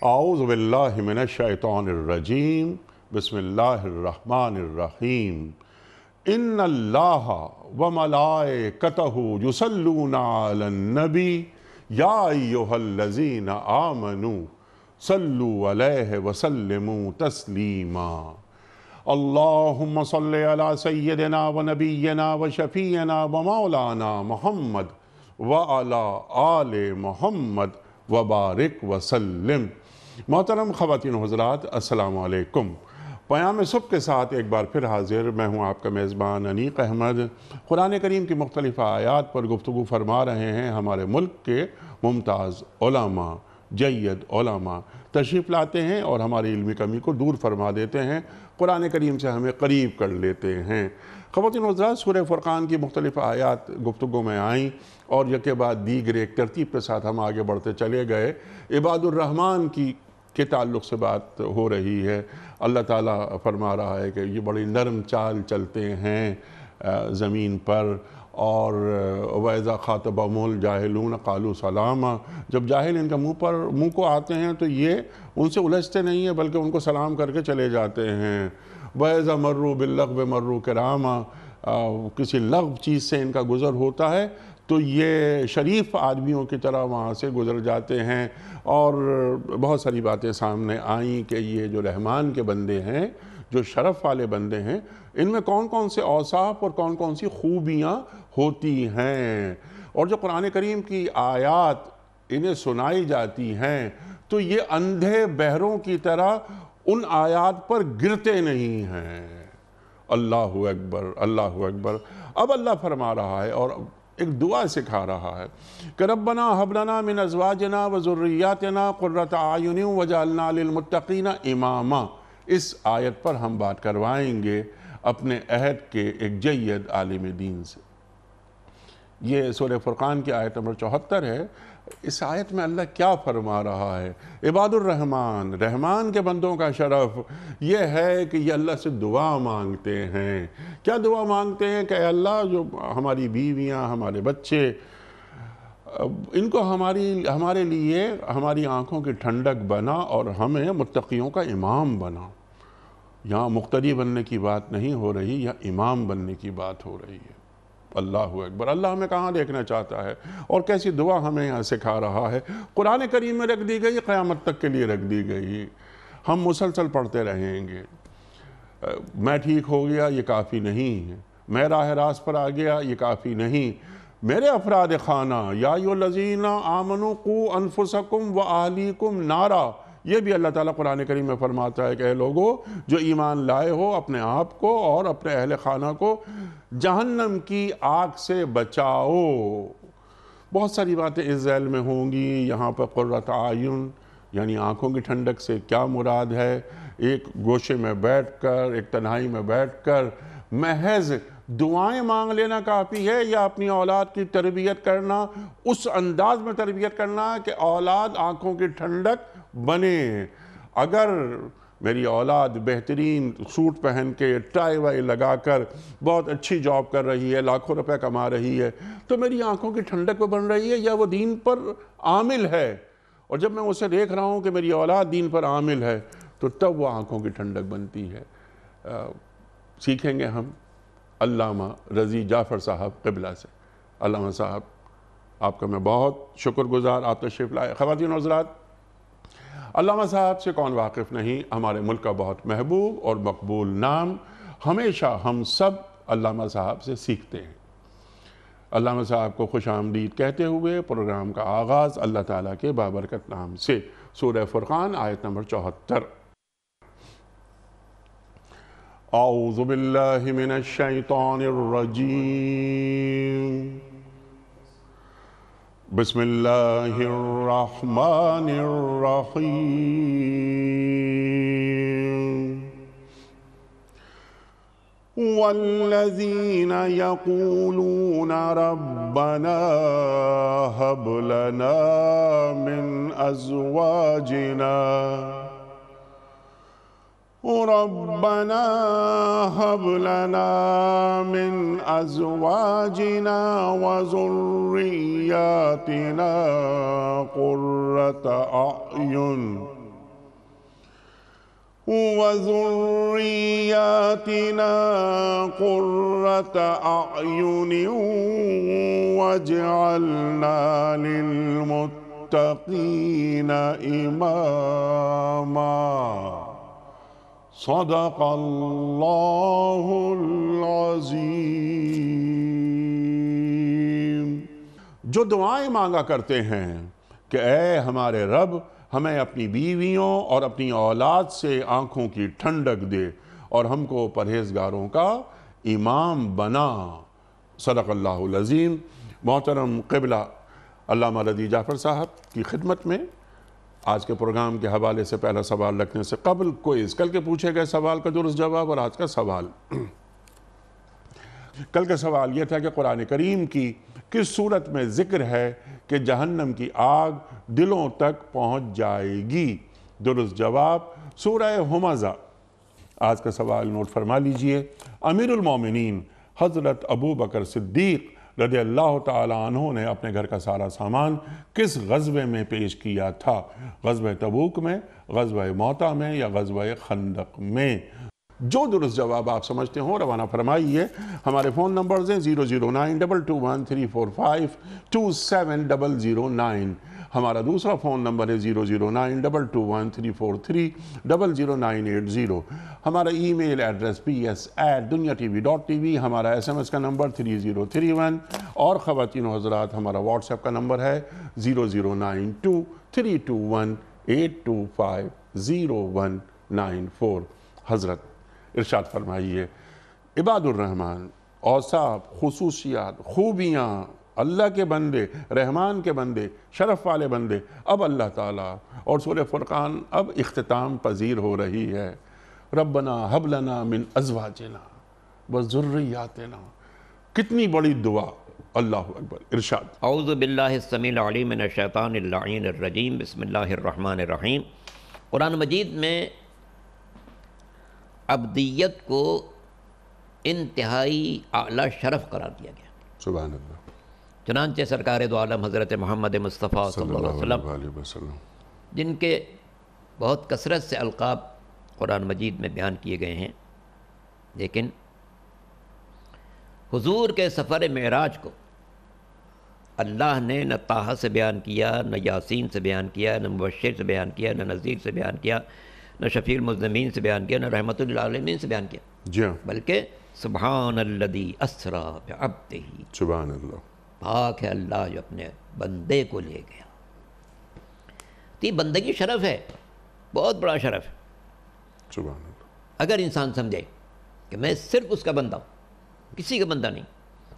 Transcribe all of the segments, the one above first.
اعوذ باللہ من الشیطان الرجیم بسم اللہ الرحمن الرحیم ان اللہ وملائکتہ یصلون علی النبی یا ایہا الذین آمنوا صلوا علیہ وسلموا تسلیما اللہم صلی علی سیدنا ونبینا وشفیعنا ومولانا محمد وعلی آل محمد وبارک وسلم۔ محترم خواتین و حضرات، السلام علیکم۔ پیام صبح کے ساتھ ایک بار پھر حاضر میں ہوں آپ کا میزبان انیق احمد۔ قرآن کریم کی مختلف آیات پر گفتگو فرما رہے ہیں ہمارے ملک کے ممتاز علماء، جید علماء تشریف لاتے ہیں اور ہماری علمی کمی کو دور فرما دیتے ہیں، قرآن کریم سے ہمیں قریب کر لیتے ہیں۔ خواتین و حضرات، سورہ فرقان کی مختلف آیات گفتگو میں آئیں اور یکے بعد دیگر ایک ترتیب کے ساتھ ہم آگے بڑھتے چلے گئے۔ عباد الرحمن کے تعلق سے بات ہو رہی ہے۔ اللہ تعالیٰ فرما رہا ہے کہ یہ بڑی نرم چال چلتے ہیں زمین پر، اور وَإِذَا خَاطَبَهُمُ الْجَاهِلُونَ قَالُوا سَلَامًا، جب جاہل ان کا منہ کو آتے ہیں تو یہ ان سے الجھتے نہیں ہیں بلکہ ان کو سلام کر کے چلے جاتے ہیں۔ وَإِذَا مَرُّوا بِاللَّغْوِ مَرُّوا كِرَامًا، کسی لغو چیز سے ان کا گزر ہوتا ہے تو یہ شریف آدمیوں کی طرح وہاں سے گزر جاتے ہیں۔ اور بہت ساری باتیں سامنے آئیں کہ یہ جو رحمان کے بندے ہیں، جو شرف والے بندے ہیں، ان میں کون کون سے اوصاف اور کون کون سی خوبیاں ہوتی ہیں، اور جو قرآن کریم کی آیات انہیں سنائی جاتی ہیں تو یہ اندھے بہروں کی طرح ان آیات پر گرتے نہیں ہیں۔ اللہ اکبر، اللہ اکبر۔ اب اللہ فرما رہا ہے اور ایک دعا سکھا رہا ہے کہ ربنا ہب لنا من ازواجنا وذریاتنا قرۃ اعین وجعلنا للمتقین اماما۔ اس آیت پر ہم بات کروائیں گے اپنے عہد کے ایک جید عالم دین سے۔ یہ سورہ فرقان کی آیت نمبر 74 ہے۔ اس آیت میں اللہ کیا فرما رہا ہے؟ عباد الرحمن، رحمان کے بندوں کا شرف یہ ہے کہ یہ اللہ سے دعا مانگتے ہیں۔ کیا دعا مانگتے ہیں کہ اے اللہ، جو ہماری بیویاں، ہمارے بچے، ان کو ہمارے لیے ہماری آنکھوں کی ٹھنڈک بنا اور ہمیں متقیوں کا امام بنا۔ یہاں مقتدی بننے کی بات نہیں ہو رہی، یہاں امام بننے کی بات ہو رہی ہے۔ اللہ اکبر۔ اللہ ہمیں کہاں دیکھنا چاہتا ہے اور کیسی دعا ہمیں یہاں سکھا رہا ہے۔ قرآن کریم میں رکھ دی گئی، قیامت تک کے لیے رکھ دی گئی۔ ہم مسلسل پڑھتے رہیں گے۔ میں ٹھیک ہو گیا یہ کافی نہیں ہے، میں راہ راست پر آ گیا یہ کافی نہیں۔ میرے افراد خانہ، یا ایھا الذین آمنوا قوا انفسکم واہلیکم نارا، یہ بھی اللہ تعالیٰ قرآن کریم میں فرماتا ہے کہ اے لوگو جو ایمان لائے ہو، اپنے آپ کو اور اپنے اہل خانہ کو جہنم کی آگ سے بچاؤ۔ بہت ساری باتیں اس ذیل میں ہوں گی۔ یہاں پر قرۃ اعین یعنی آنکھوں کی ٹھنڈک سے کیا مراد ہے؟ ایک گوشے میں بیٹھ کر، ایک تنہائی میں بیٹھ کر محض دعائیں مانگ لینا کافی ہے، یا اپنی اولاد کی تربیت کرنا، اس انداز میں تربیت کرنا کہ اولاد آنکھوں کی ٹھنڈک بنے؟ اگر میری اولاد بہترین سوٹ پہن کے، ٹائی وائی لگا کر بہت اچھی جاب کر رہی ہے، لاکھوں روپے کما رہی ہے، تو میری آنکھوں کی ٹھنڈک پہ بن رہی ہے یا وہ دین پر عامل ہے؟ اور جب میں اسے دیکھ رہا ہوں کہ میری اولاد دین پر عامل ہے تو تب وہ آنکھوں کی ٹھنڈک بنتی ہے۔ سیکھیں گے ہم علامہ رضی جعفر صاحب قبلہ سے۔ علامہ صاحب، آپ کا میں بہت شکر گزار، آپ تشریف لائے۔ خواتین و حضرات، علامہ صاحب سے کون واقف نہیں، ہمارے ملک کا بہت محبوب اور مقبول نام۔ ہمیشہ ہم سب علامہ صاحب سے سیکھتے ہیں۔ علامہ صاحب کو خوش آمدید کہتے ہوئے پروگرام کا آغاز اللہ تعالیٰ کے بابرکت نام سے۔ سورہ فرقان آیت نمبر 74۔ اعوذ باللہ من الشیطان الرجیم، بسم اللہ الرحمن الرحیم۔ والذین یقولون ربنا ہب لنا من ازواجنا ربنا هب لنا من ازواجنا وذرياتنا قرة اعين وذرياتنا قرة أعين واجعلنا للمتقين إماما صدق اللہ العظیم۔ جو دعائیں مانگا کرتے ہیں کہ اے ہمارے رب ہمیں اپنی بیویوں اور اپنی اولاد سے آنکھوں کی ٹھنڈک دے اور ہم کو پرہیزگاروں کا امام بنا، صدق اللہ العظیم۔ محترم قبلہ علامہ رضی جعفر صاحب کی خدمت میں آج کے پروگرام کے حوالے سے پہلا سوال رکھنے سے قبل کوئز، کل کے پوچھے گئے سوال کا درست جواب اور آج کا سوال۔ کل کا سوال یہ تھا کہ قرآن کریم کی کس صورت میں ذکر ہے کہ جہنم کی آگ دلوں تک پہنچ جائے گی؟ درست جواب سورہ ہمزہ۔ آج کا سوال نوٹ فرما لیجئے۔ امیر المومنین حضرت ابو بکر صدیق رضی اللہ تعالیٰ عنہ نے اپنے گھر کا سارا سامان کس غزوے میں پیش کیا تھا؟ غزوہ تبوک میں، غزوہ موطا میں یا غزوہ خندق میں؟ جو درست جواب آپ سمجھتے ہوں روانہ فرمائیے۔ ہمارے فون نمبرز ہیں 0092213452709۔ ہمارا دوسرا فون نمبر ہے 009221343000980۔ ہمارا ای میل ایڈریس ps@dunyatv.tv۔ ہمارا SMS کا نمبر 3031 اور خواتین و حضرات ہمارا واٹس ایپ کا نمبر ہے 009232182500194۔ حضرت ارشاد فرمائیے، عباد الرحمن اوصاف، خصوصیات، خوبیاں، اللہ کے بندے، رحمان کے بندے، شرف والے بندے، اب اللہ تعالیٰ اور سورہ فرقان اب اختتام پذیر ہو رہی ہے۔ ربنا حب لنا من ازواجنا وذریاتنا، کتنی بڑی دعا، اللہ اکبر۔ ارشاد۔ اعوذ باللہ السمیع العلیم من الشیطان اللعین الرجیم، بسم اللہ الرحمن الرحیم۔ قرآن مجید میں عبدیت کو انتہائی اعلیٰ شرف قرار دیا گیا۔ سبحان اللہ۔ چنانچہ سرکار دو عالم حضرت محمد مصطفیٰ صلی اللہ علیہ وسلم جن کے بہت کثرت سے القاب قرآن مجید میں بیان کیے گئے ہیں، لیکن حضور کے سفر معراج کو اللہ نے نہ طٰہٰ سے بیان کیا، نہ یاسین سے بیان کیا، نہ مبشر سے بیان کیا، نہ نذیر سے بیان کیا، نہ شفیع المذنبین سے بیان کیا، نہ رحمت للعالمین سے بیان کیا، جی ہاں، بلکہ سبحان الذی اسریٰ بعبدہ، سبحان اللہ، پاک ہے اللہ جو اپنے بندے کو لے گیا۔ تو یہ بندگی شرف ہے، بہت بڑا شرف ہے۔ سبحان اللہ۔ اگر انسان سمجھے کہ میں صرف اس کا بندہ ہوں، کسی کا بندہ نہیں،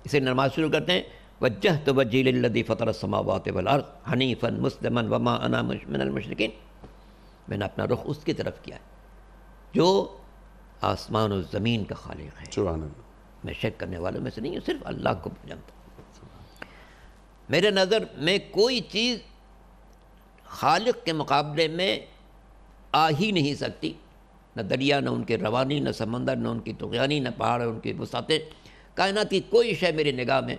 اسے نماز شروع کرتے ہیں وجہت وجہی للذی فطر السماوات والارض حنیفا مسلما وما انا من المشرکین، میں نے اپنا رخ اس کی طرف کیا ہے جو آسمان و زمین کا خالق ہے، سبحان اللہ۔ میں شرک کرنے والوں میں سے نہیں ہوں، صرف اللہ کو جانتا ہوں۔ میرے نظر میں کوئی چیز خالق کے مقابلے میں آ ہی نہیں سکتی، نہ دریا، نہ ان کے روانی، نہ سمندر، نہ ان کی طغیانی، نہ پہاڑ، ان کی وسعتیں، کائنات کی کوئی شے میری نگاہ میں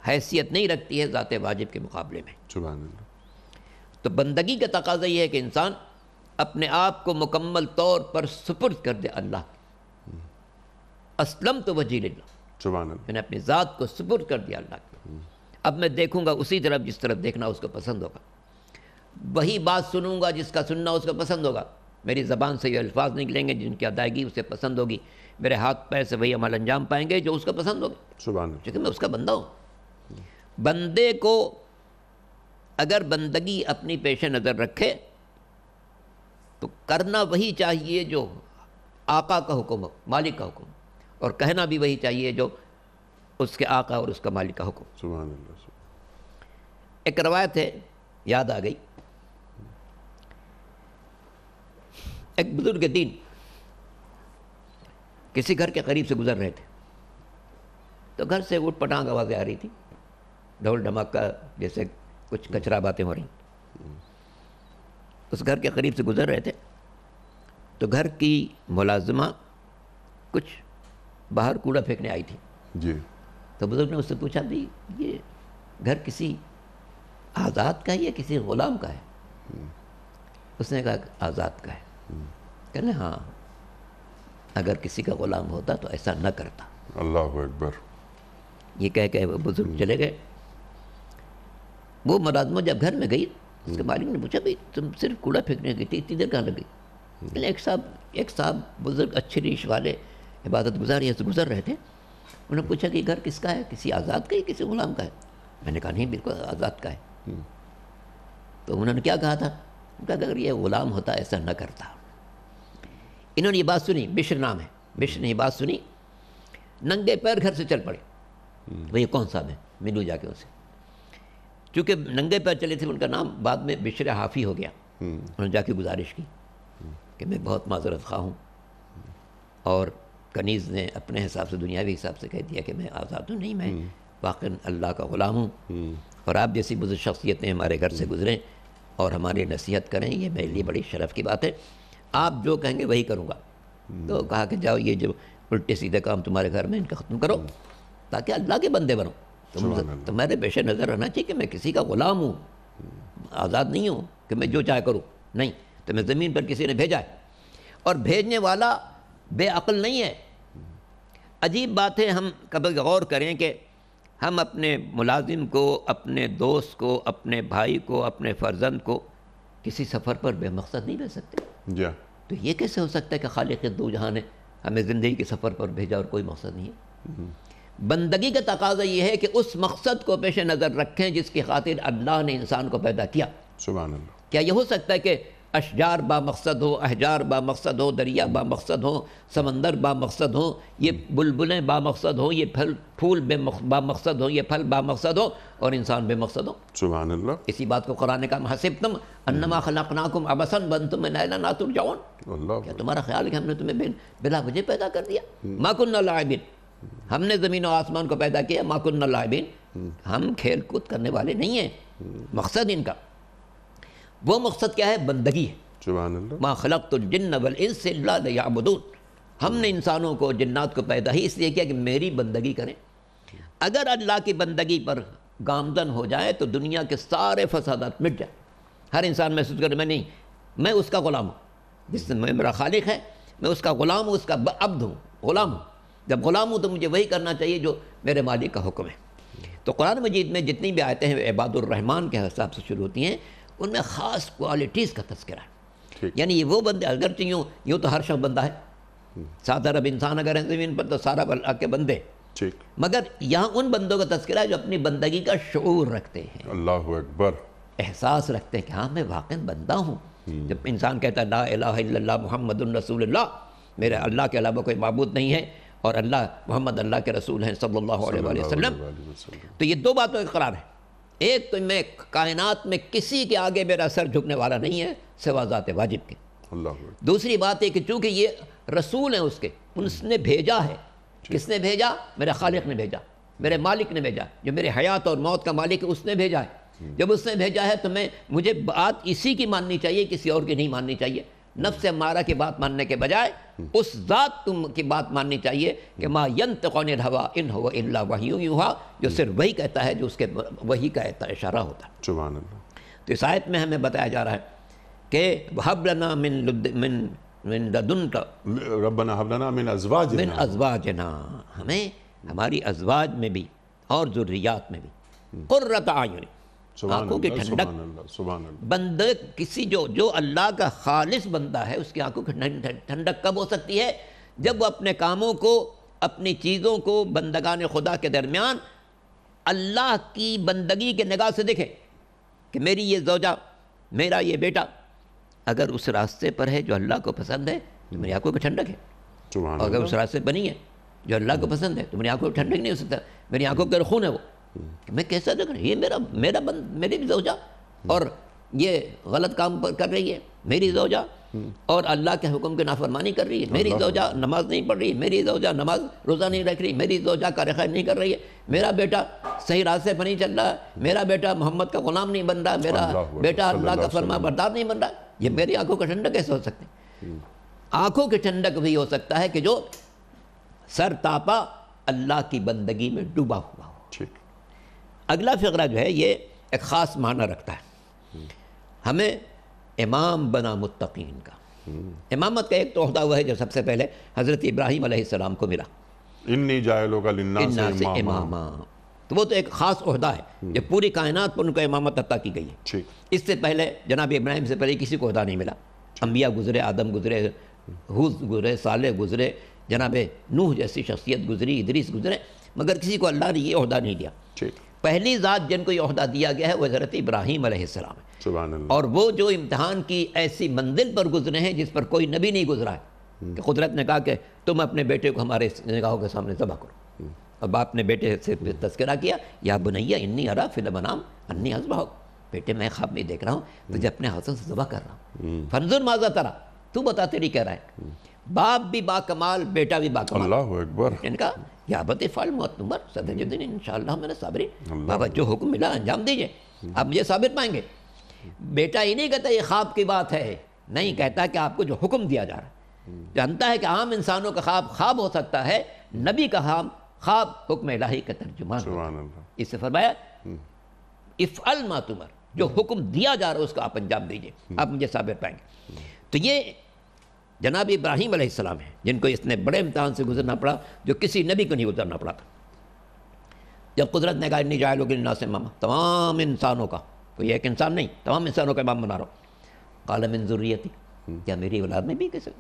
حیثیت نہیں رکھتی ہے ذات واجب کے مقابلے میں۔ سبحان اللہ۔ تو بندگی کا تقاضا یہ ہے کہ انسان اپنے آپ کو مکمل طور پر سپرد کر دے اللہ کی۔ اسلمت وجہی للہ، سبحان اللہ۔ میں نے اپنی ذات کو سپرد کر دیا اللہ کی۔ اب میں دیکھوں گا اسی طرف جس طرف دیکھنا اس کو پسند ہوگا، وہی بات سنوں گا جس کا سننا اس کو پسند ہوگا، میری زبان سے یہ الفاظ نکلیں گے جن کی ادائیگی اسے پسند ہوگی، میرے ہاتھ پیر سے وہی عمل انجام پائیں گے جو اس کو پسند ہوگا، سبحان اللہ۔ کیونکہ میں اس کا بندہ ہوں۔ بندے کو اگر بندگی اپنی پیش نظر رکھے تو کرنا وہی چاہیے جو آقا کا حکم ہو، مالک کا حکم، اور کہنا بھی وہی چاہیے جو اس کے آقا اور اس کا مالک کا حکم۔ سبحان اللہ۔ ایک روایت ہے، یاد آ گئی، ایک بزرگ دین کسی گھر کے قریب سے گزر رہے تھے، تو گھر سے اٹھ پٹانگ آوازیں آ رہی تھی، ڈھول ڈھماکہ جیسے کچھ کچرا باتیں ہو رہی۔ اس گھر کے قریب سے گزر رہے تھے تو گھر کی ملازمہ کچھ باہر کوڑا پھینکنے آئی تھی، جی۔ تو بزرگ نے اس سے پوچھا بھی یہ گھر کسی آزاد کا ہے یا کسی غلام کا ہے؟ اس نے کہا کہ آزاد کا ہے۔ کہنے ہاں اگر کسی کا غلام ہوتا تو ایسا نہ کرتا. اللہ اکبر. یہ کہہ کے وہ بزرگ چلے گئے. وہ ملازمہ جب گھر میں گئی اس کے مالک نے پوچھا بھائی تم صرف کوڑا پھینکنے گئی تھی اتنی دیر کہاں لگ گئی؟ ایک صاحب بزرگ اچھے ریش والے عبادت گزار یہاں سے گزر رہے تھے. انہوں نے پوچھا کہ گھر کس کا ہے؟ کسی آزاد کا ہے کسی غلام کا ہے؟ میں نے کہا نہیں بالکل آزاد کا ہے. تو انہوں نے کیا کہا تھا؟ کہا کہ اگر یہ غلام ہوتا ایسا نہ کرتا. انہوں نے یہ بات سنی، بشر نام ہے، بشر نے یہ بات سنی، ننگے پیر گھر سے چل پڑے. بھئی یہ کون صاحب ہے؟ ملو جا کے اسے. چونکہ ننگے پیر چلے تھے ان کا نام بعد میں بشر حافی ہو گیا. انہوں نے جا کے گزارش کی کہ میں بہت معذرت خواہ ہوں. اور کنیز نے اپنے حساب سے دنیاوی حساب سے کہہ دیا کہ میں آزاد ہوں، نہیں میں واقعی اللہ کا غلام ہوں، اور آپ جیسی بزرگ شخصیتیں ہمارے گھر سے گزریں اور ہماری نصیحت کریں، یہ میرے لیے بڑی شرف کی بات ہے. آپ جو کہیں گے وہی کروں گا. تو کہا کہ جاؤ یہ جو الٹے سیدھے کام تمہارے گھر میں ان کا ختم کرو تاکہ اللہ کے بندے بنو. تمہارے پیش نظر رہنا چاہیے کہ میں کسی کا غلام ہوں، آزاد نہیں ہوں کہ میں جو چاہے کروں. نہیں، تو میں زمین پر کسی نے بھیجا ہے اور بھیجنے والا بے عقل نہیں ہے. عجیب بات ہے، ہم کبھی غور کریں کہ ہم اپنے ملازم کو، اپنے دوست کو، اپنے بھائی کو، اپنے فرزند کو کسی سفر پر بے مقصد نہیں بھیج سکتے. تو یہ کیسے ہو سکتا ہے کہ خالق دو جہاں نے ہمیں زندگی کے سفر پر بھیجا اور کوئی مقصد نہیں ہے؟ بندگی کا تقاضا یہ ہے کہ اس مقصد کو پیش نظر رکھیں جس کی خاطر اللہ نے انسان کو پیدا کیا. سبحان اللہ. کیا یہ ہو سکتا ہے کہ اشجار با مقصد ہو، احجار با مقصد ہو، دریا با مقصد ہو، سمندر با مقصد ہو، یہ بلبلیں با مقصد ہو، یہ پھول با مقصد ہو، یہ پھل با مقصد ہو اور انسان بے مقصد ہو؟ سبحان اللہ. اسی بات کو قرآن نے کہا حسبتم انما خلقناکم عبثا وانتم الینا لا ترجعون. اللہ. کیا تمہارا خیال ہے کہ ہم نے تمہیں بلا وجہ پیدا کر دیا؟ ما کننا لاعبین، ہم نے زمین و آسمان کو پیدا کیا. ما کننا لاعبین، ہم کھیل کود کرنے والے نہیں ہیں. مقصد ان کا، وہ مقصد کیا ہے؟ بندگی ہے. سبحان اللہ. ما خلقت الجن والانس الا لیعبدون. ہم نے انسانوں کو جنات کو پیدا ہی اس لیے کیا کہ میری بندگی کریں. اگر اللہ کی بندگی پر گامزن ہو جائے تو دنیا کے سارے فسادات مٹ جائیں. ہر انسان محسوس کرے میں اس کا غلام ہوں، جس میں میرا خالق ہے، میں اس کا غلام ہوں، اس کا عبد ہوں، غلام ہوں. جب غلام ہوں تو مجھے وہی کرنا چاہیے جو میرے مالک کا حکم ہے. تو قرآن مجید میں جتنی بھی آیتیں ہیں عباد الرحمن کے حساب سے شروع ہوتی ہیں، ان میں خاص کوالٹیز کا تذکرہ ہے. یعنی یہ وہ بندے، اگرچہ یوں تو ہر شخص بندہ ہے، 7 ارب انسان اگر ہیں زمین پر تو سارا اللہ کے بندے، مگر یہاں ان بندوں کا تذکرہ ہے جو اپنی بندگی کا شعور رکھتے ہیں. اللہ اکبر. احساس رکھتے ہیں کہ ہاں میں واقعی بندہ ہوں. جب انسان کہتا ہے لا الہ الا اللہ محمد الرسول اللہ، میرے اللہ کے علاوہ کوئی معبود نہیں ہے اور اللہ محمد اللہ کے رسول ہیں صلی اللہ علیہ وآلہ وسلم، تو یہ دو باتوں کا اقرار ہے. ایک تو میں کائنات میں کسی کے آگے میرا سر جھکنے والا نہیں ہے سوا ذات واجب کے. دوسری بات ہے کہ چونکہ یہ رسول ہیں اس کے، اس نے بھیجا ہے. کس نے بھیجا؟ میرے خالق نے بھیجا، میرے مالک نے بھیجا، جو میرے حیات اور موت کا مالک ہے اس نے بھیجا ہے. جب اس نے بھیجا ہے تو مجھے بات اسی کی ماننی چاہیے، کسی اور کی نہیں ماننی چاہیے. نفس امارہ کی بات ماننے کے بجائے اس ذات کی بات ماننی چاہیے کہ ما ینطق عن الہوی ان هو الا وحی یوحی، جو صرف وہی کہتا ہے جو اس کے وحی کا اشارہ ہوتا ہے. سبحان اللہ. تو اس آیت میں ہمیں بتایا جا رہا ہے کہ وَهَبْ لَنَا مِن لَدُنْكَ ربنا هب لنا من ازواجنا، ہمیں ہماری ازواج میں بھی اور ذریات میں بھی قرۃ اعین، آنکھوں کی ٹھنڈک. بندے کسی جو اللہ کا خالص بندہ ہے اس کی آنکھوں کی ٹھنڈک کب ہو سکتی ہے؟ جب وہ اپنے کاموں کو، اپنی چیزوں کو بندگان خدا کے درمیان اللہ کی بندگی کے نگاہ سے دیکھے کہ میری یہ زوجہ، میرا یہ بیٹا اگر اس راستے پر ہے جو اللہ کو پسند ہے تو میری آنکھوں کی ٹھنڈک ہے. اور اگر اس راستے بنی ہے جو اللہ کو پسند ہے تو میری آنکھوں کی ٹھنڈک نہیں ہو سکتا. میری آنکھوں کے رخون ہے وہ کہ میں کیسا دیکھ رہا ہوں، یہ میری بھی زوجہ اور یہ غلط کام پر کر رہی ہے، میری زوجہ اور اللہ کے حکم کی نافرمانی کر رہی ہے، میری زوجہ نماز نہیں پڑھ رہی، میری زوجہ نماز روزہ نہیں رکھ رہی، میری زوجہ کار خیر نہیں کر رہی ہے، میرا بیٹا صحیح راستے پر نہیں چل رہا ہے، میرا بیٹا محمد کا غلام نہیں بن رہا، میرا بیٹا اللہ کا فرما بردار نہیں بن رہا. یہ میری آنکھوں کا ٹھنڈک کیسے ہو سکتے ہیں؟ آنکھوں کی ٹھنڈک بھی ہو سکتا ہے کہ جو سر تاپا اللہ کی بندگی میں ڈوبا ہوا ہو. اگلا فقرہ جو ہے یہ ایک خاص معنی رکھتا ہے. ہمیں امام بنا متقین کا. امامت کا ایک تو عہدہ ہوا ہے جو سب سے پہلے حضرت ابراہیم علیہ السلام کو ملا، انی جاعلک للناس اماما، اماما، تو وہ تو ایک خاص عہدہ ہے جو پوری کائنات پر ان کو امامت عطا کی گئی ہے۔ ٹھیک، اس سے پہلے جناب ابراہیم سے پہلے کسی کو عہدہ نہیں ملا، انبیاء گزرے، آدم گزرے، ہود گزرے، صالح گزرے، جناب نوح جیسی شخصیت گزری، ادریس گزرے، مگر کسی کو اللہ نے یہ عہدہ نہیں دیا۔ ٹھیک، پہلی ذات جن کو یہ عہدہ دیا گیا ہے وہ حضرت ابراہیم علیہ السلام ہے، سبحان اللہ، اور وہ جو امتحان کی ایسی منزل پر گزرے ہیں جس پر کوئی نبی نہیں گزرا ہے، کہ قدرت نے کہا کہ تم اپنے بیٹے کو ہمارے نگاہوں کے سامنے ذبح کرو، اور باپ نے بیٹے سے تذکرہ کیا، یا بنیہ انی ارا فی المنام انی اذبحک، بیٹے میں خواب میں دیکھ رہا ہوں تجھے اپنے ہاتھوں سے ذبح کر رہا ہوں، فانظر ماذا ترى، تو بتا تیری کہہ رہا ہے۔ باپ بھی با کمال، بیٹا بھی با کمال، اللہ اکبر، ان کا یا ابت افعل ما تؤمر ستجدنی انشاءاللہ من الصابرین، بابا جو حکم ملا انجام دیجئے، آپ مجھے صابر پائیں گے۔ بیٹا یہ نہیں کہتا یہ خواب کی بات ہے، نہیں، کہتا کہ آپ کو جو حکم دیا جا رہا ہے، جانتا ہے کہ عام انسانوں کا خواب خواب ہو سکتا ہے، نبی کا خواب حکم الہی کا ترجمان ہوتا ہے۔ سبحان اللہ، اس سے فرمایا افعل ما تؤمر، جو حکم دیا جا رہا ہے اس کا آپ انجام دیجئے، آپ مجھے صابر پائیں گے۔ تو یہ جناب ابراہیم علیہ السلام ہیں جن کو اتنے بڑے امتحان سے گزرنا پڑا جو کسی نبی کو نہیں گزرنا پڑا تھا۔ جب قدرت نے کہا انی جاعلک للناس اماما، تمام انسانوں کا، کوئی ایک انسان نہیں، تمام انسانوں کا امام بنا رہا ہوں، قال من ذریتی، کیا میری اولاد میں بھی کسی،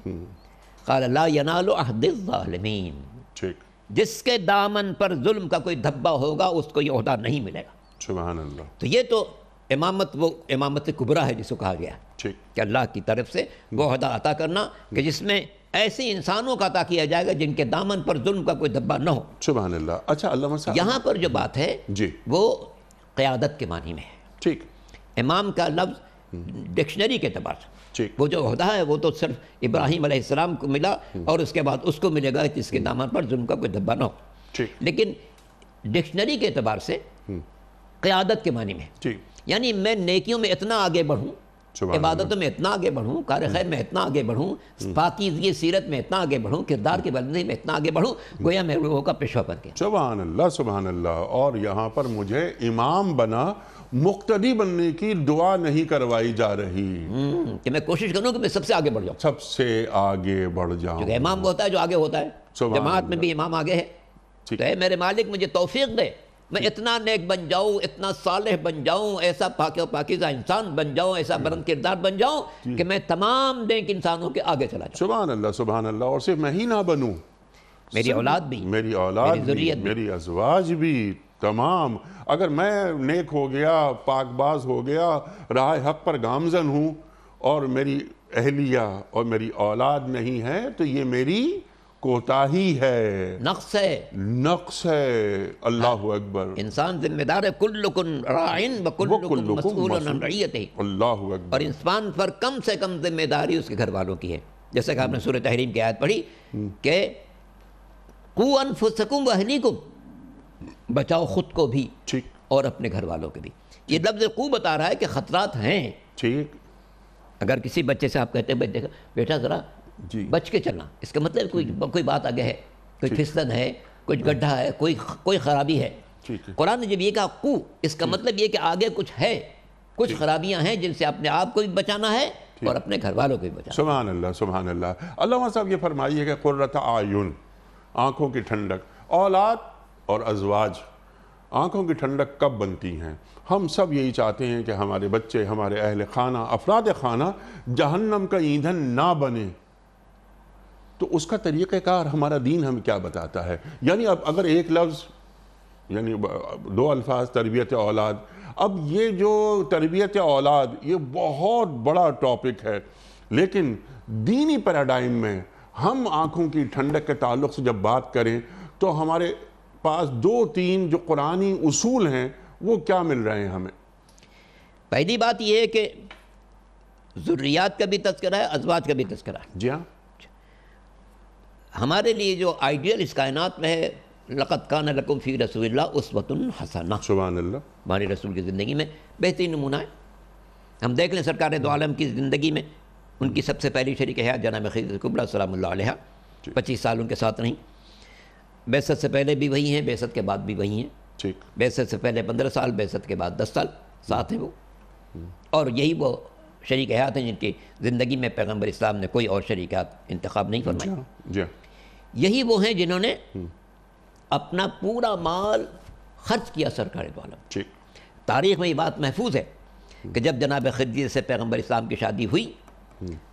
قال لا ینال عہد الظالمین، ٹھیک، جس کے دامن پر ظلم کا کوئی دھبا ہوگا اس کو یہ عہدہ نہیں ملے گا۔ سبحان اللہ، تو یہ تو امامت، وہ امامت کبریٰ ہے جس کو کہا گیا ہے ٹھیک، کہ اللہ کی طرف سے وہ عہدہ عطا کرنا کہ جس میں ایسے انسانوں کا عطا کیا جائے گا جن کے دامن پر ظلم کا کوئی دھبا نہ ہو۔ سبحان اللہ۔ اچھا علامہ صاحب، یہاں پر جو بات ہے جی، وہ قیادت کے معنی میں ہے۔ ٹھیک، امام کا لفظ ڈکشنری کے اعتبار سے، ٹھیک، وہ جو عہدہ ہے وہ تو صرف ابراہیم علیہ السلام کو ملا اور اس کے بعد اس کو ملے گا جس کے دامن پر ظلم کا کوئی دھبا نہ ہو، ٹھیک، لیکن ڈکشنری کے اعتبار سے قیادت کے معنی میں، ٹھیک، یعنی میں نیکیوں میں اتنا آگے بڑھوں، سبحان عبادتوں میں اتنا آگے بڑھوں، کار خیر میں اتنا آگے بڑھوں، پاکیزگی سیرت میں اتنا آگے بڑھوں، کردار کی بلندی میں اتنا آگے بڑھوں، گویا میں روحوں کا پیشوا بن گیا۔ سبحان اللہ، سبحان اللہ۔ اور یہاں پر مجھے امام بنا مقتدی بننے کی دعا نہیں کروائی جا رہی، کہ میں کوشش کروں کہ میں سب سے آگے بڑھ جاؤں، سب سے آگے بڑھ جاؤں۔ کیونکہ امام وہ ہوتا ہے جو آگے ہوتا ہے، سبحان جماعت میں بھی امام آگے ہے، ٹھیک، تو اے میرے مالک مجھے توفیق دے، میں اتنا نیک بن جاؤں، اتنا صالح بن جاؤں، ایسا پاک و پاکیزہ انسان بن جاؤں، ایسا بلند کردار بن جاؤں کہ میں تمام نیک انسانوں کے آگے چلا جاؤں، سبحان اللہ، سبحان اللہ۔ اور صرف میں ہی نہ بنوں، میری اولاد بھی، میری اولاد میری بھی، ذریت بھی۔ میری ازواج بھی، تمام۔ اگر میں نیک ہو گیا، پاک باز ہو گیا، راہ حق پر گامزن ہوں، اور میری اہلیہ اور میری اولاد نہیں ہے تو یہ میری کوتاہی ہے، نقص ہے، نقص ہے۔ اللہ اکبر، انسان ذمہ دار ہے، کلکم راعٍ وکلکم مسئول عن رعیتہ، اللہ اکبر، اور انسان پر کم سے کم ذمہ داری اس کے گھر والوں کی ہے، جیسا کہ آپ نے سورہ تحریم کی آیت پڑھی کہ قوا انفسکم واہلیکم، بچاؤ خود کو بھی ٹھیک، اور اپنے گھر والوں کے بھی۔ یہ لفظ قو بتا رہا ہے کہ خطرات ہیں۔ ٹھیک، اگر کسی بچے سے آپ کہتے ہیں دیکھو بیٹا ذرا جی، بچ کے چلنا، اس کا مطلب کوئی بات آگے ہے، کوئی پھسلن ہے، کوئی گڈھا ہے، کوئی خرابی ہے۔ ٹھیک ہے، قرآن نے جب یہ کہا قو، اس کا مطلب یہ کہ آگے کچھ ہے، کچھ خرابیاں ہیں جن سے اپنے آپ کو بھی بچانا ہے اور اپنے گھر والوں کو بھی بچانا ہے۔ سبحان اللہ، سبحان اللہ۔ علامہ صاحب یہ فرمائیے کہ قرۃ اعین، آنکھوں کی ٹھنڈک، اولاد اور ازواج، آنکھوں کی ٹھنڈک کب بنتی ہیں؟ ہم سب یہی چاہتے ہیں کہ ہمارے بچے، ہمارے اہل خانہ، افراد خانہ جہنم کا ایندھن نہ بنے، تو اس کا طریقہ کار ہمارا دین ہمیں کیا بتاتا ہے؟ یعنی اب اگر ایک لفظ، یعنی دو الفاظ، تربیت اولاد، اب یہ جو تربیت اولاد یہ بہت بڑا ٹاپک ہے، لیکن دینی پیراڈائم میں ہم آنکھوں کی ٹھنڈک کے تعلق سے جب بات کریں تو ہمارے پاس دو تین جو قرآنی اصول ہیں وہ کیا مل رہے ہیں ہمیں؟ پہلی بات یہ ہے کہ ذریات کا بھی تذکرہ ہے، ازواج کا بھی تذکرہ ہے۔ جی ہاں، ہمارے لیے جو آئیڈیل اس کائنات میں ہے، لقد کان لکم فی رسول اللہ اسوۃ حسنہ، سبحان اللہ، ہمارے رسول کی زندگی میں بہترین نمونہ ہے۔ ہم دیکھ لیں سرکار دو عالم کی زندگی میں ان کی سب سے پہلی شریک حیات جناب خدیجہ کبریٰ سلام اللہ علیہا، 25 سال ان کے ساتھ رہیں، بعثت سے پہلے بھی وہی ہیں، بعثت کے بعد بھی وہی ہیں، ٹھیک، بعثت سے پہلے 15 سال، بعثت کے بعد 10 سال ساتھ ہیں وہ، اور یہی وہ شریک حیات ہیں جن کی زندگی میں پیغمبر اسلام نے کوئی اور شریک حیات انتخاب نہیں فرمائی. جی یہی وہ ہیں جنہوں نے اپنا پورا مال خرچ کیا سرکار دو عالم. ٹھیک. تاریخ میں یہ بات محفوظ ہے کہ جب جناب خدیجہ سے پیغمبر اسلام کی شادی ہوئی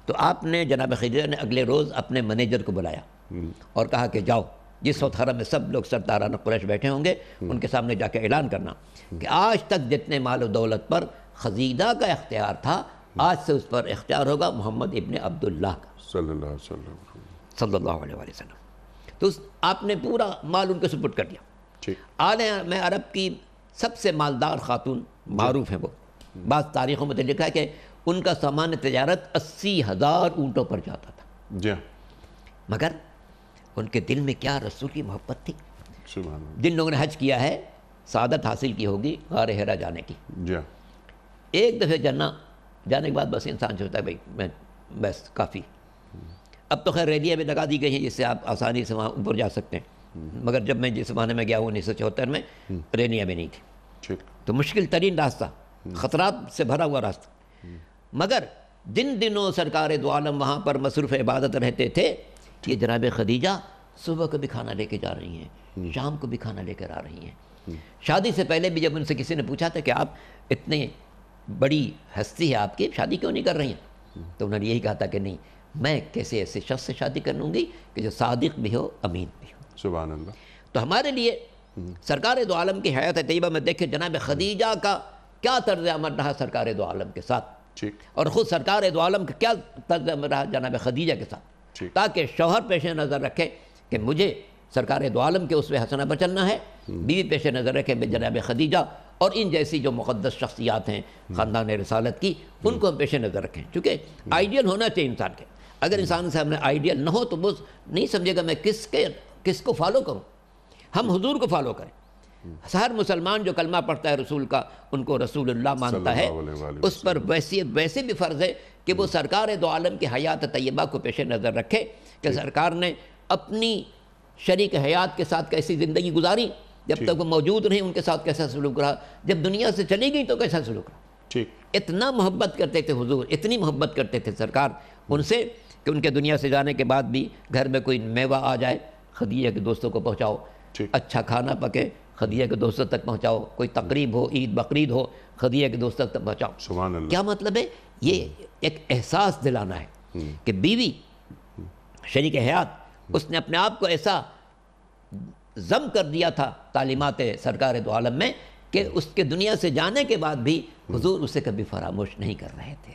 تو آپ نے جناب خدیجہ نے اگلے روز اپنے منیجر کو بلایا اور کہا کہ جاؤ جس وقت حرم میں سب لوگ سرداران قریش بیٹھے ہوں گے ان کے سامنے جا کے اعلان کرنا کہ آج تک جتنے مال و دولت پر خدیجہ کا اختیار تھا آج سے اس پر اختیار ہوگا محمد ابن عبداللہ کا صلی اللہ علیہ وسلم. صلی اللہ علیہ وسلم. تو آپ نے پورا مال ان کو سپرد کر دیا. ٹھیک. عالم میں عرب کی سب سے مالدار خاتون معروف ہیں وہ. بعض تاریخوں میں تو لکھا ہے کہ ان کا سامان تجارت 80,000 اونٹوں پر جاتا تھا. جی مگر ان کے دل میں کیا رسول کی محبت تھی. سبحان اللہ. جن لوگوں نے حج کیا ہے سعادت حاصل کی ہوگی غار حرا جانے کی. جی ایک دفعہ جانے کے بعد بس انسان سوچتا ہے بھائی میں بس کافی. اب تو خیر ریلیاں بھی لگا دی گئی ہیں جس سے آپ آسانی سے وہاں اوپر جا سکتے ہیں. مگر جب میں جس زمانے میں گیا ہوں 1974 میں ریلیاں بھی نہیں تھی. ٹھیک. تو مشکل ترین راستہ خطرات سے بھرا ہوا راستہ. مگر جن دنوں سرکار دو عالم وہاں پر مصروف عبادت رہتے تھے یہ جناب خدیجہ صبح کو بھی کھانا لے کے جا رہی ہیں شام کو بھی کھانا لے کر آ رہی ہیں. شادی سے پہلے بھی جب ان سے کسی نے پوچھا تھا کہ آپ اتنے بڑی ہستی ہے آپ کی شادی کیوں نہیں کر رہی ہیں تو انہوں نے یہی کہا تھا کہ نہیں میں کیسے ایسے شخص سے شادی کر لوں گی کہ جو صادق بھی ہو امین بھی ہو. سبحان اللہ. تو ہمارے لیے سرکار دو عالم کی حیات طیبہ میں دیکھیں جناب خدیجہ کا کیا طرز عمل رہا سرکار دو عالم کے ساتھ ٹھیک. اور خود سرکار دو عالم کا کیا طرز عمل رہا جناب خدیجہ کے ساتھ ٹھیک. تاکہ شوہر پیش نظر رکھے کہ مجھے سرکار دو عالم کے اسوہ حسنہ پر چلنا ہے. بیوی پیش نظر رکھے جناب خدیجہ اور ان جیسی جو مقدس شخصیات ہیں خاندان رسالت کی ان کو ہم پیش نظر رکھیں. چونکہ آئیڈیل ہونا چاہیے انسان کے. اگر انسان سے ہم نے آئیڈیل نہ ہو تو وہ نہیں سمجھے گا میں کس کو فالو کروں. ہم حضور کو فالو کریں. ہر مسلمان جو کلمہ پڑھتا ہے رسول کا ان کو رسول اللہ مانتا ہے. اس پر ویسے بھی فرض ہے کہ وہ سرکار دو عالم کی حیات طیبہ کو پیش نظر رکھے کہ سرکار نے اپنی شریک حیات کے ساتھ کیسی زندگی گزاری جب تک وہ موجود نہیں ان کے ساتھ کیسا سلوک رہا جب دنیا سے چلی گئی تو کیسا سلوک رہا. ٹھیک. اتنا محبت کرتے تھے حضور اتنی محبت کرتے تھے سرکار ان سے کہ ان کے دنیا سے جانے کے بعد بھی گھر میں کوئی میوہ آ جائے خدیجہ کے دوستوں کو پہنچاؤ. اچھا کھانا پکے خدیجہ کے دوستوں تک پہنچاؤ. کوئی تقریب ہو عید بقرعید ہو خدیجہ کے دوستوں تک پہنچاؤ. سبحان اللہ. کیا مطلب ہے یہ ایک احساس دلانا ہے کہ بیوی شریک حیات اس نے اپنے آپ کو ایسا ضم کر دیا تھا تعلیمات سرکار دو عالم میں کہ اس کے دنیا سے جانے کے بعد بھی حضور اسے کبھی فراموش نہیں کر رہے تھے.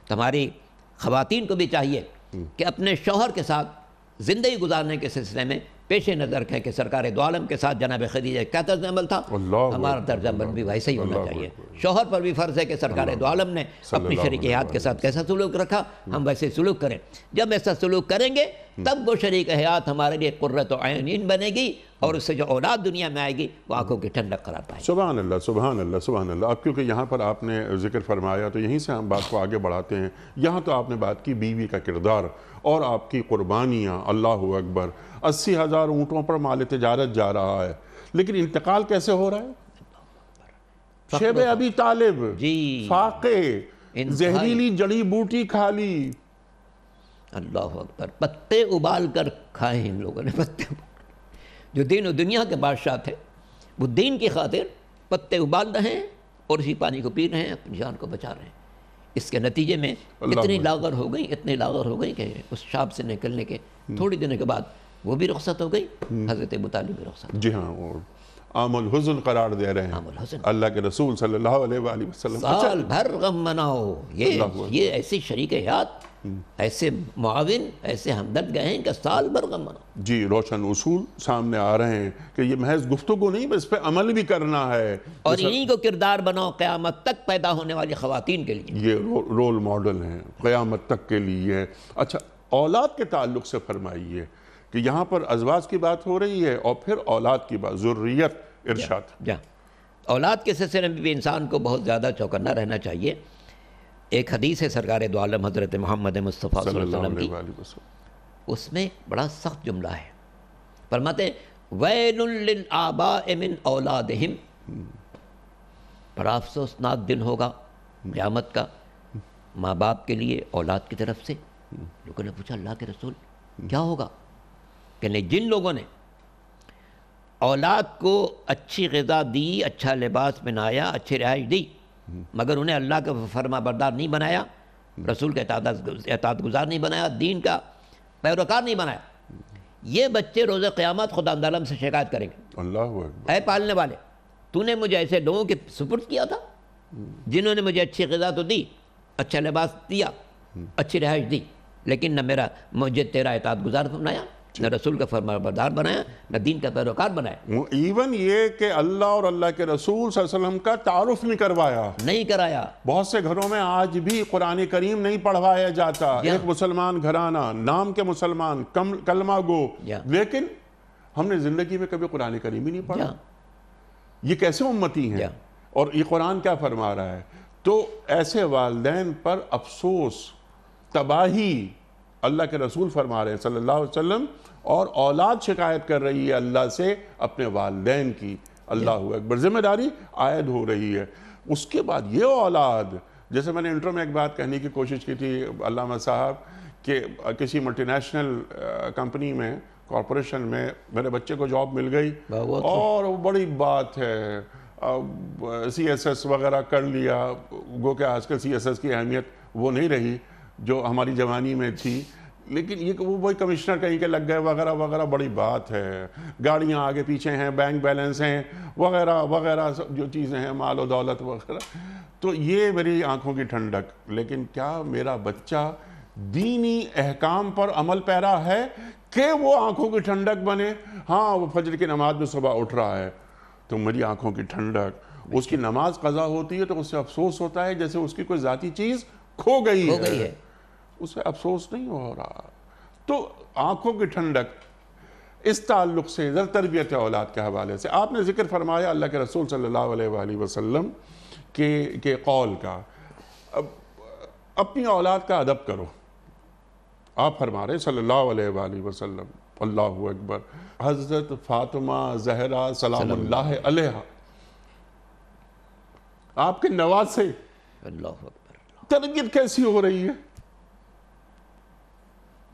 تو ہماری خواتین کو بھی چاہیے کہ اپنے شوہر کے ساتھ زندگی گزارنے کے سلسلے میں پیش نظر رکھیں کہ سرکار دو عالم کے ساتھ جناب خدیجہ کیا طرز عمل تھا ہمارا طرز عمل بھی ویسے ہی ہونا چاہیے. شوہر پر بھی فرض ہے کہ سرکار دو عالم نے اپنی شریک حیات کے ساتھ کیسا سلوک رکھا ہم ویسے سلوک کریں. جب ایسا سلوک کریں گے تب وہ شریک حیات ہمارے لیے قرۃ عین بنے گی اور اس سے جو اولاد دنیا میں آئے گی وہ آنکھوں کی ٹھنڈک قرار پائے گی. سبحان اللہ سبحان اللہ سبحان اللہ. اب کیونکہ یہاں پر آپ نے ذکر فرمایا تو یہیں سے ہم بات کو آگے بڑھاتے ہیں. یہاں تو آپ نے بات کی بیوی کا کردار اور آپ کی قربانیاں. اللہ اکبر. 80,000 اونٹوں پر مال تجارت جا رہا ہے لیکن انتقال کیسے ہو رہا ہے؟ شیب ابی طالب فاقے زہریلی جڑی بوٹی کھا لی. اللہ اکبر. پتے ابال کر کھائے ان لوگوں نے پتے جو دین و دنیا کے بادشاہ تھے وہ دین کی خاطر پتے ابال رہے ہیں اور اسی پانی کو پی رہے ہیں اپنی جان کو بچا رہے ہیں. اس کے نتیجے میں اتنی لاغر ہو گئی کہ اس شاب سے نکلنے کے تھوڑی دنوں کے بعد وہ بھی رخصت ہو گئی حضرت ابو طالب بھی رخصت. جی ہاں. اور عام الحزن قرار دے رہے ہیں اللہ کے رسول صلی اللہ علیہ وآلہ وسلم. سال بھر غم مناؤ. یہ ایسی شریک حیات ایسے معاون ایسے ہمدرد گئے ہیں کہ سال بھر غم مناؤ. جی روشن اصول سامنے آ رہے ہیں کہ یہ محض گفتگو نہیں بس پہ عمل بھی کرنا ہے اور انہی کو کردار بناؤ قیامت تک پیدا ہونے والی خواتین کے لیے. یہ رول ماڈل ہیں قیامت تک کے لیے. اچھا اولاد کے تعلق سے فرمائیے کہ یہاں پر ازواج کی بات ہو رہی ہے اور پھر اولاد کی بات ذریت ارشاد. اولاد کے سلسلے میں بھی انسان کو بہت زیادہ چوکنا رہنا چاہیے. ایک حدیث ہے سرکار دو عالم حضرت محمد مصطفیٰ صلی اللہ علیہ وسلم کی اس میں بڑا سخت جملہ ہے. فرماتے ہیں ویل للآباء من اولادہم. بڑا افسوسناک دن ہوگا قیامت کا ماں باپ کے لیے اولاد کی طرف سے. لوگوں نے پوچھا اللہ کے رسول کیا ہوگا؟ کہ نہیں، جن لوگوں نے اولاد کو اچھی غذا دی، اچھا لباس پہنایا، اچھی رہائش دی، مگر انہیں اللہ کا فرما بردار نہیں بنایا، رسول کا اطاعت گزار نہیں بنایا، دین کا پیروکار نہیں بنایا، یہ بچے روز قیامت خدا عالم سے شکایت کریں گے. اللہ اکبر. اے پالنے والے، تو نے مجھے ایسے لوگوں کے سپرد کیا تھا جنہوں نے مجھے اچھی غذا تو دی، اچھا لباس دیا، اچھی رہائش دی، لیکن نہ مجھے تیرا اطاعت گزار بنایا، نہ رسول کا فرما بردار بنایا، نہ دین کا پیروکار بنایا. ایون یہ کہ اللہ اور اللہ کے رسول صلی اللہ علیہ وسلم کا تعارف نہیں کرایا. بہت سے گھروں میں آج بھی قرآن کریم نہیں پڑھوایا جاتا. ایک مسلمان گھرانہ، نام کے مسلمان، کلمہ گو، لیکن ہم نے زندگی میں کبھی قرآن کریم ہی نہیں پڑھا. یہ کیسے امتی ہیں؟ اور یہ قرآن کیا فرما رہا ہے؟ تو ایسے والدین پر افسوس، تباہی اللہ کے رسول فرما رہے ہیں صلی اللہ علیہ وسلم، اور اولاد شکایت کر رہی ہے اللہ سے اپنے والدین کی. اللہ اکبر. ذمہ داری عائد ہو رہی ہے. اس کے بعد یہ اولاد، جیسے میں نے انٹرو میں ایک بات کہنے کی کوشش کی تھی علامہ صاحب، کہ کسی ملٹی نیشنل کمپنی میں، کارپوریشن میں میرے بچے کو جاب مل گئی، اور وہ بڑی بات ہے، سی ایس ایس وغیرہ کر لیا. گو کہ آج کل سی ایس ایس کی اہمیت وہ نہیں رہی جو ہماری جوانی میں تھی، لیکن یہ کہ وہ وہی کمشنر کہیں کے لگ گئے وغیرہ وغیرہ، بڑی بات ہے. گاڑیاں آگے پیچھے ہیں، بینک بیلنس ہیں وغیرہ وغیرہ، جو چیزیں ہیں، مال و دولت وغیرہ. تو یہ میری آنکھوں کی ٹھنڈک. لیکن کیا میرا بچہ دینی احکام پر عمل پیرا ہے کہ وہ آنکھوں کی ٹھنڈک بنے؟ ہاں، وہ فجر کی نماز میں صبح اٹھ رہا ہے تو میری آنکھوں کی ٹھنڈک. اس کی نماز قضا ہوتی ہے تو اس سے افسوس ہوتا ہے جیسے اس کی کوئی ذاتی چیز کھو گئی ہے. اسے افسوس نہیں ہو رہا. تو آنکھوں کی ٹھنڈک اس تعلق سے ذرا تربیت اولاد کے حوالے سے آپ نے ذکر فرمایا اللہ کے رسول صلی اللہ علیہ وآلہ وسلم کے قول کا. اپنی اولاد کا ادب کرو. آپ فرما رہے صلی اللہ علیہ وآلہ وسلم. اللہ اکبر. حضرت فاطمہ زہرا سلام اللہ علیہا آپ کے نواسے، اللہ اکبر، تربیت کیسی ہو رہی ہے؟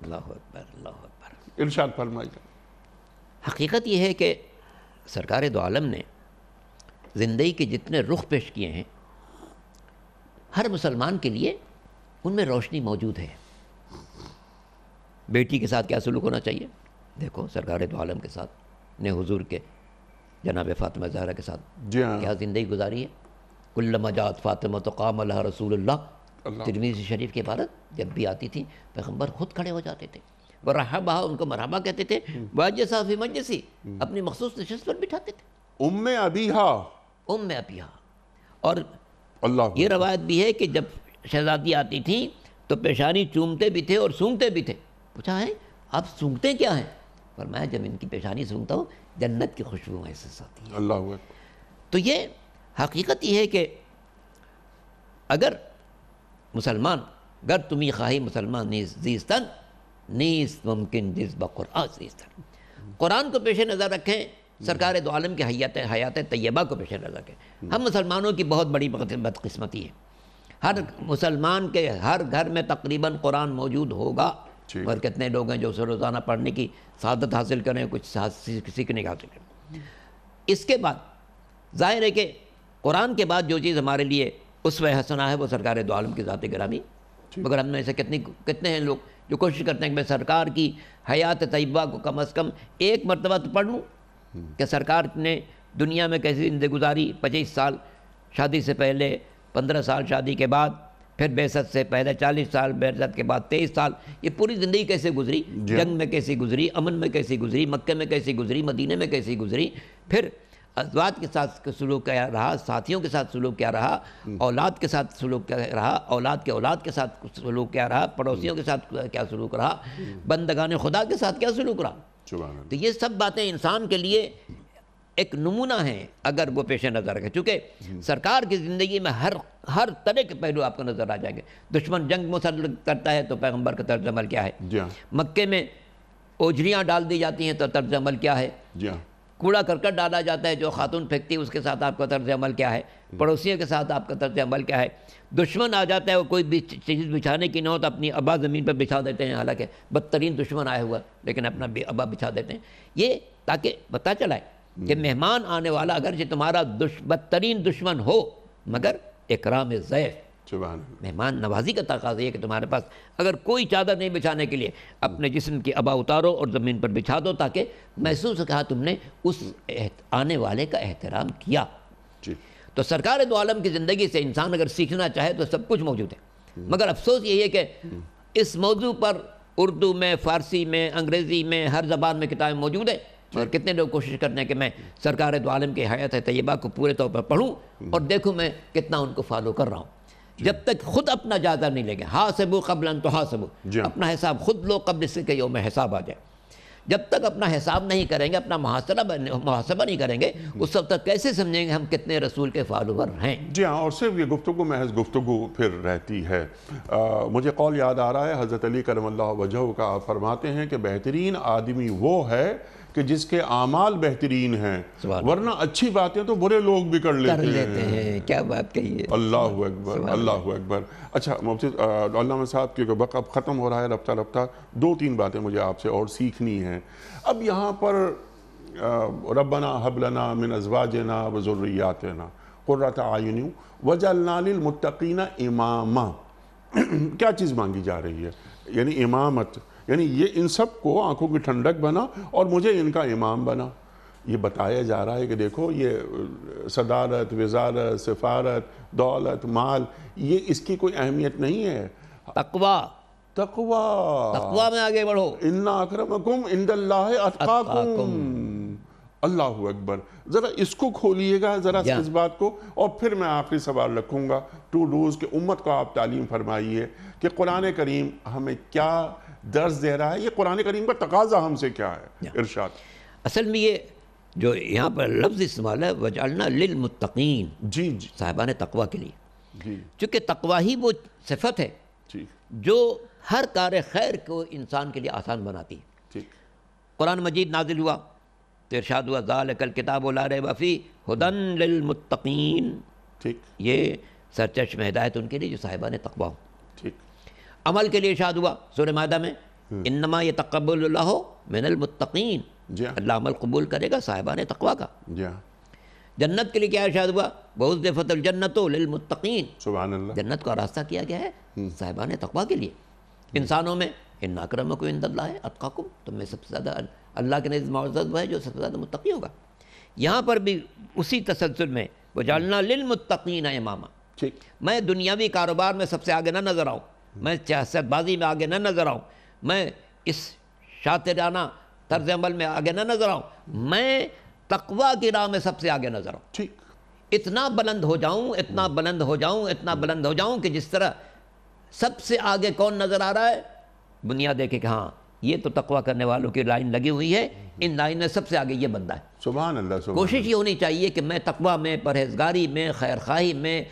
اللہ اکبر، اللہ اکبر. ارشاد فرمائیے. حقیقت یہ ہے کہ سرکار دو عالم نے زندگی کے جتنے رخ پیش کیے ہیں، ہر مسلمان کے لیے ان میں روشنی موجود ہے. بیٹی کے ساتھ کیا سلوک ہونا چاہیے؟ دیکھو سرکار دو عالم کے ساتھ نے حضور کے جناب فاطمہ زہرا کے ساتھ کیا زندگی گزاری ہے. کلما جاءت فاطمہ تو قام لہا رسول اللہ. ترمذی شریف کی عبارت جب بھی آتی تھی پیغمبر خود کھڑے ہو جاتے تھے، ورحبہا، ان کو مرحبا کہتے تھے، واجلسا فی مجلسی، اپنی مخصوص نشست پر بٹھاتے تھے. ام ابیہا، ام ابیہا. اور یہ روایت بھی ہے کہ جب شہزادی آتی تھی تو پیشانی چومتے بھی تھے اور سونگتے بھی تھے. پوچھا ہے آپ سونگتے کیا ہیں؟ فرمایا جب ان کی پیشانی سونگتا ہوں جنت کی خوشبو محسوس ہوتی ہے. اللہ اکبر. تو یہ حقیقت یہ ہے کہ اگر مسلمان گر تمی خواہی مسلمان زیستن نیست ممکن جز بقرآن زیستن. قرآن کو پیش نظر رکھیں، سرکار دو عالم کے حیات طیبہ کو پیش نظر رکھیں. ہم مسلمانوں کی بہت بڑی بدقسمتی ہے. ہر مسلمان کے ہر گھر میں تقریباً قرآن موجود ہوگا، اور کتنے لوگ ہیں جو اسے روزانہ پڑھنے کی سعادت حاصل کریں، کچھ سیکھنے کا حاصل کریں. اس کے بعد ظاہر ہے کہ قرآن کے بعد جو چیز ہمارے لیے اسوہ حسنہ ہے وہ سرکار دو عالم کی ذات گرامی. مگر ہم میں سے کتنے ہیں لوگ جو کوشش کرتے ہیں کہ میں سرکار کی حیات طیبہ کو کم از کم ایک مرتبہ تو پڑھ لوں، کہ سرکار نے دنیا میں کیسی زندگی گزاری، 25 سال شادی سے پہلے، 15 سال شادی کے بعد، پھر بعثت سے پہلے 40 سال، بعثت کے بعد 23 سال، یہ پوری زندگی کیسے گزری، جنگ میں کیسی گزری، امن میں کیسی گزری، مکہ میں کیسی گزری، مدینے میں کیسی گزری، پھر ازواج کے ساتھ سلوک کیا رہا، ساتھیوں کے ساتھ سلوک کیا رہا، اولاد کے ساتھ سلوک کیا رہا، اولاد کے اولاد کے ساتھ سلوک کیا رہا، پڑوسیوں کے ساتھ کیا سلوک رہا، بندگان خدا کے ساتھ کیا سلوک رہا. تو یہ سب باتیں انسان کے لیے ایک نمونہ ہیں اگر وہ پیش نظر رکھے. چونکہ سرکار کی زندگی میں ہر طرح کے پہلو آپ کو نظر آ جائیں گے. دشمن جنگ مسلط کرتا ہے تو پیغمبر کا طرز عمل کیا ہے، مکے میں اوجھریاں ڈال دی جاتی ہیں تو طرز عمل کیا ہے، کوڑا کرکٹ ڈالا جاتا ہے، جو خاتون پھینکتی ہے اس کے ساتھ آپ کا طرز عمل کیا ہے، پڑوسیوں کے ساتھ آپ کا طرز عمل کیا ہے. دشمن آ جاتا ہے، وہ کوئی بھی چیز بچھانے کی نہ ہو تو اپنی ابا زمین پہ بچھا دیتے ہیں، حالانکہ بدترین دشمن آیا ہوا لیکن اپنا ابا بچھا دیتے ہیں. یہ تاکہ پتہ چلائے کہ مہمان آنے والا اگرچہ تمہارا بدترین دشمن ہو مگر اکرام ضیف، سبحان اللہ. مہمان نوازی کا تقاضا یہ کہ تمہارے پاس اگر کوئی چادر نہیں بچھانے کے لیے اپنے جسم کی ابا اتارو اور زمین پر بچھا دو، تاکہ محسوس کہا تم نے اس آنے والے کا احترام کیا. جی تو سرکار دو عالم کی زندگی سے انسان اگر سیکھنا چاہے تو سب کچھ موجود ہے، مگر افسوس یہی ہے کہ اس موضوع پر اردو میں، فارسی میں، انگریزی میں، ہر زبان میں کتابیں موجود ہیں، اور کتنے لوگ کوشش کرتے ہیں کہ میں سرکار دو عالم کی حیات طیبہ کو پورے طور پر پڑھوں اور دیکھوں میں کتنا ان کو فالو کر رہا ہوں. جب تک خود اپنا جائزہ نہیں لیں گے، حاسبوا قبل ان تحاسبوا، اپنا حساب خود لو قبل اس کے یوم حساب آ جائے. جب تک اپنا حساب نہیں کریں گے، اپنا محاسبہ نہیں کریں گے، اس وقت تک کیسے سمجھیں گے ہم کتنے رسول کے فالوور ہیں. جی ہاں، اور صرف یہ گفتگو محض گفتگو پھر رہتی ہے. مجھے قول یاد آ رہا ہے، حضرت علی کرم اللہ وجہہ کا آپ فرماتے ہیں کہ بہترین آدمی وہ ہے کہ جس کے اعمال بہترین ہیں، ورنہ اچھی باتیں تو برے لوگ بھی کر لیتے ہیں. کیا بات کہی ہے. اللہ اکبر، اللہ اکبر. اچھا مفتی علامہ صاحب، کیونکہ وقت اب ختم ہو رہا ہے رفتہ رفتہ، 2-3 باتیں مجھے آپ سے اور سیکھنی ہیں. اب یہاں پر ربنا حب لنا من ازواجنا وذریاتنا قرۃ اعین وجعلنا للمتقین اماما. کیا چیز مانگی جا رہی ہے؟ یعنی امامت، یعنی یہ ان سب کو آنکھوں کی ٹھنڈک بنا اور مجھے ان کا امام بنا. یہ بتایا جا رہا ہے کہ دیکھو یہ صدارت، وزارت، سفارت، دولت، مال، یہ اس کی کوئی اہمیت نہیں ہے. تقوی میں آگے بڑھو. ان اکرمکم عند اللہ اتقاکم. اللہ اکبر. ذرا اس کو کھولیے گا ذرا اس بات کو، اور پھر میں آخری سوال رکھوں گا. 2 ڈوز کہ امت کو آپ تعلیم فرمائیے کہ قرآن کریم ہمیں کیا درس دے رہا ہے، یہ قرآن کریم کا تقاضا ہم سے کیا ہے. ارشاد. اصل میں یہ جو یہاں پر لفظ استعمال ہے وجعلنا للمتقین، جی صاحبان تقوی کے لیے. جی چونکہ تقوی ہی وہ صفت ہے جی جو ہر کار خیر کو انسان کے لیے آسان بناتی ہے. ٹھیک. قرآن مجید نازل ہوا تو ارشاد ہوا ذالک الکتاب لا ریب فیہ ھدی للمتقین. ٹھیک. یہ سرچشمہ ہدایت ان کے لیے جو صاحبان تقوی ہوں. ٹھیک. عمل کے لیے ارشاد ہوا سورہ مائدہ میں انما یتقبل اللہ من المتقین. جی اللہ عمل قبول کرے گا صاحبان تقوی کا. جی. جنت کے لیے کیا ارشاد ہوا وَأُزْلِفَتِ الْجَنَّةُ لِلْمُتَّقِينَ. سبحان اللہ. جنت کا راستہ کیا گیا ہے صاحبان تقوی کے لیے. انسانوں میں ان اکرمکم عند اللہ اتقاکم، تم میں سب سے زیادہ اللہ کے نزد معزز وہ ہے جو سب سے زیادہ متقی ہوگا. یہاں پر بھی اسی تسلسل میں وجعلنا للمتقین اماما. ٹھیک. میں دنیاوی کاروبار میں سب سے آگے نہ نظر آؤں، میں سیاست بازی میں آگے نہ نظر آؤں، میں اس شاطرانہ طرز عمل میں آگے نہ نظر آؤں، میں تقوی کی راہ میں سب سے آگے نظر آؤں. ٹھیک. اتنا بلند ہو جاؤں، اتنا بلند ہو جاؤں، اتنا بلند ہو جاؤں کہ جس طرح سب سے آگے کون نظر آ رہا ہے، دنیا دیکھے کہ ہاں یہ تو تقوی کرنے والوں کی لائن لگی ہوئی ہے، ان لائن میں سب سے آگے یہ بندہ ہے. سبحان اللہ. سبحان کوشش یہ ہونی چاہیے کہ میں تقوی میں، پرہیزگاری میں، خیر خواہی میں،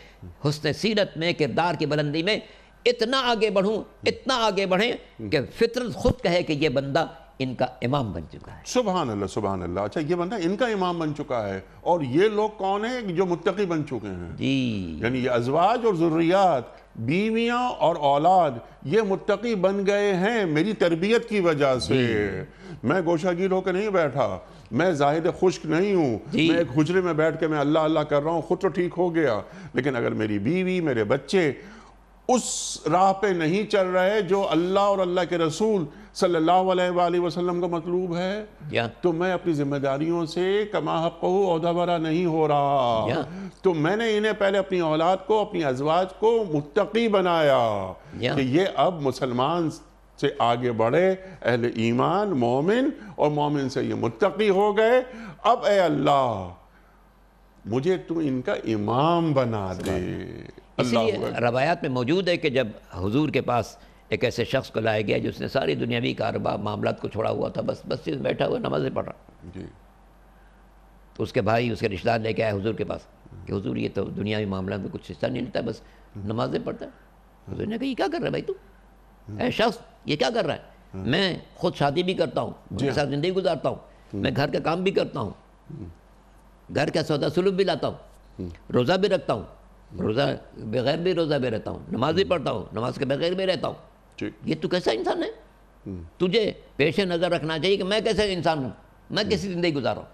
حسن سیرت میں، کردار کی بلندی میں اتنا آگے بڑھوں، اتنا آگے بڑھیں کہ فطرت خود کہے کہ یہ بندہ ان کا امام بن چکا ہے. سبحان اللہ. سبحان اللہ. اچھا یہ بندہ ان کا امام بن چکا ہے، اور یہ لوگ کون ہیں جو متقی بن چکے ہیں؟ جی. یعنی یہ ازواج اور ذریات، بیویاں اور اولاد، یہ متقی بن گئے ہیں میری تربیت کی وجہ سے. میں گوشہ گیر ہو کے نہیں بیٹھا، میں زاہد خشک نہیں ہوں، میں ایک حجرے میں بیٹھ کے میں اللہ اللہ کر رہا ہوں، خود تو ٹھیک ہو گیا، لیکن اگر میری بیوی، میرے بچے اس راہ پہ نہیں چل رہے جو اللہ اور اللہ کے رسول صلی اللہ علیہ وآلہ وسلم کا مطلوب ہے، تو میں اپنی ذمہ داریوں سے کما حقہ عہدہ برا نہیں ہو رہا. تو میں نے انہیں پہلے اپنی اولاد کو، اپنی ازواج کو متقی بنایا کہ یہ اب مسلمان سے آگے بڑھے، اہل ایمان، مومن، اور مومن سے یہ متقی ہو گئے. اب اے اللہ مجھے تو ان کا امام بنا دے. اس لیے روایات میں موجود ہے کہ جب حضور کے پاس ایک ایسے شخص کو لایا گیا جس نے ساری دنیاوی کاروبار معاملات کو چھوڑا ہوا تھا، بس مسجد میں بیٹھا ہوا نمازیں پڑھ رہا. جی. تو اس کے بھائی، اس کے رشتہ دار لے کے آئے حضور کے پاس کہ حضور یہ تو دنیاوی معاملات میں کچھ حصہ نہیں لیتا، بس نمازیں پڑھتا ہے. حضور نے کہا یہ کیا کر رہا ہے بھائی تو؟ اے شخص یہ کیا کر رہا ہے؟ میں خود شادی بھی کرتا ہوں، ان کے ساتھ زندگی گزارتا ہوں، میں گھر کا کام بھی کرتا ہوں، گھر کا سودا سلوک بھی لاتا ہوں، روزہ بھی رکھتا ہوں، روزہ بغیر بھی روزہ بھی رہتا ہوں، نماز بھی پڑھتا ہوں، نماز کے بغیر بھی رہتا ہوں. یہ تو کیسا انسان ہے؟ تجھے پیش نظر رکھنا چاہیے کہ میں کیسے انسان ہوں، میں کیسی زندگی گزارا ہوں.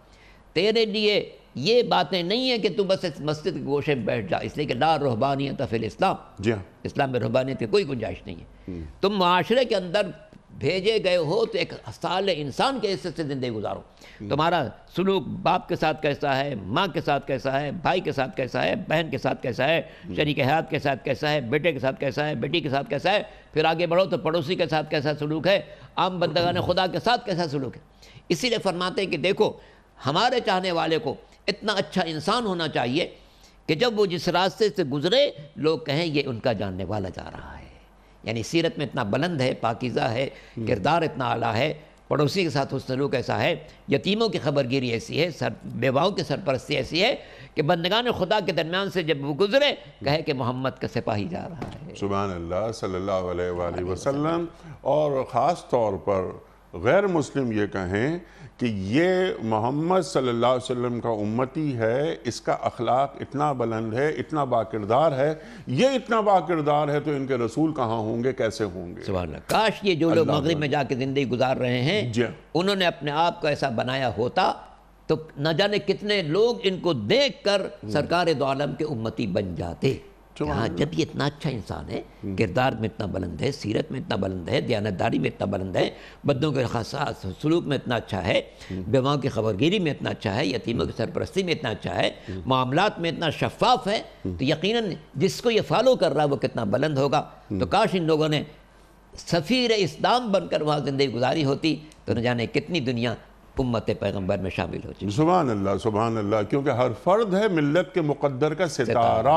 تیرے لیے یہ باتیں نہیں ہیں کہ تو بس مسجد کے گوشے میں بیٹھ جا، اس لیے کہ لا رہبانیت فی الاسلام، اسلام میں رہبانیت کی کوئی گنجائش نہیں ہے. تم معاشرے کے اندر بھیجے گئے ہو تو ایک صالح انسان کے حصے سے زندگی گزارو. تمہارا سلوک باپ کے ساتھ کیسا ہے، ماں کے ساتھ کیسا ہے، بھائی کے ساتھ کیسا ہے، بہن کے ساتھ کیسا ہے، شریک حیات کے ساتھ کیسا ہے، بیٹے کے ساتھ کیسا ہے، بیٹی کے ساتھ کیسا ہے، پھر آگے بڑھو تو پڑوسی کے ساتھ کیسا سلوک ہے، عام بندگان خدا کے ساتھ کیسا سلوک ہے. اسی لیے فرماتے ہیں کہ دیکھو ہمارے چاہنے والے کو اتنا اچھا انسان ہونا چاہیے کہ جب وہ جس راستے سے گزرے لوگ کہیں یہ ان کا جاننے والا جا رہا ہے. یعنی سیرت میں اتنا بلند ہے، پاکیزہ ہے، کردار اتنا اعلیٰ ہے، پڑوسی کے ساتھ حسن سلوک ایسا ہے، یتیموں کی خبرگیری ایسی ہے، بیواؤں کی سرپرستی ایسی ہے کہ بندگان خدا کے درمیان سے جب وہ گزرے کہے کہ محمد کا سپاہی جا رہا ہے. سبحان اللہ صلی اللہ علیہ وآلہ وسلم. اور خاص طور پر غیر مسلم یہ کہیں کہ یہ محمد صلی اللہ علیہ وسلم کا امتی ہے، اس کا اخلاق اتنا بلند ہے، اتنا باکردار ہے. یہ اتنا باکردار ہے تو ان کے رسول کہاں ہوں گے، کیسے ہوں گے؟ سبحان اللہ. کاش یہ جو لوگ مغرب میں جا کے زندگی گزار رہے ہیں انہوں نے اپنے آپ کو ایسا بنایا ہوتا تو نہ جانے کتنے لوگ ان کو دیکھ کر سرکار دو عالم کے امتی بن جاتے. ہاں جب یہ اتنا اچھا انسان ہے، کردار میں اتنا بلند ہے، سیرت میں اتنا بلند ہے، دیانتداری میں اتنا بلند ہے، بندوں کے خاص سلوک میں اتنا اچھا ہے، بیواؤں کی خبرگیری میں اتنا اچھا ہے، یتیموں کی سرپرستی میں اتنا اچھا ہے، معاملات میں اتنا شفاف ہے، تو یقیناً جس کو یہ فالو کر رہا ہے وہ کتنا بلند ہوگا. تو کاش ان لوگوں نے سفیر اسلام بن کر وہاں زندگی گزاری ہوتی تو نہ جانے کتنی دنیا امت پیغمبر میں شامل ہو چکی. سبحان اللہ سبحان اللہ. کیونکہ ہر فرد ہے ملت کے مقدر کا ستارہ،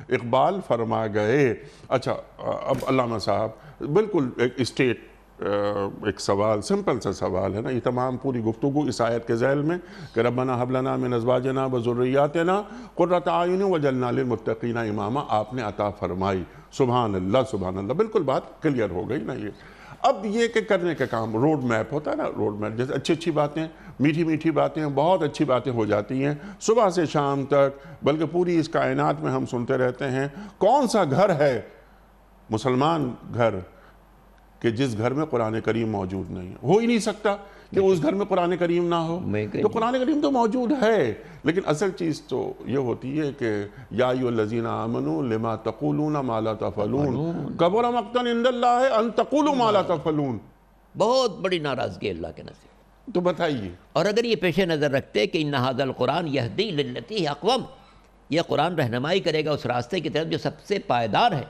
اقبال فرما گئے. اچھا اب علامہ صاحب بالکل ایک سوال، سمپل سا سوال ہے نا، یہ تمام پوری گفتگو اس آیت کے ذیل میں کہ ربنا ھب لنا من ازواجنا وذریاتنا قرۃ اعین وجعلنا للمتقین اماما آپ نے عطا فرمائی. سبحان اللہ سبحان اللہ. بالکل بات کلیئر ہو گئی نا. یہ اب یہ کہ کرنے کا کام روڈ میپ ہوتا ہے نا، روڈ میپ جیسے اچھی اچھی باتیں، میٹھی میٹھی باتیں، بہت اچھی باتیں ہو جاتی ہیں صبح سے شام تک، بلکہ پوری اس کائنات میں ہم سنتے رہتے ہیں کون سا گھر ہے مسلمان گھر کہ جس گھر میں قرآن کریم موجود نہیں ہے. ہو ہی نہیں سکتا کہ اس گھر میں قرآن کریم نہ ہو. تو قرآن کریم تو موجود ہے، لیکن اصل چیز تو یہ ہوتی ہے کہ یا ایھا الذین آمنوا لما تقولون ما لا تفعلون کبر مقتا عند اللہ ان تقولوا ما لا تفعلون. بہت بڑی ناراضگی اللہ کے نزدیک. تو بتائیے، اور اگر یہ پیش نظر رکھتے کہ ان ھذا القرآن یہدی للتی ہی اقوم، یہ قرآن رہنمائی کرے گا اس راستے کی طرف جو سب سے پائیدار ہے،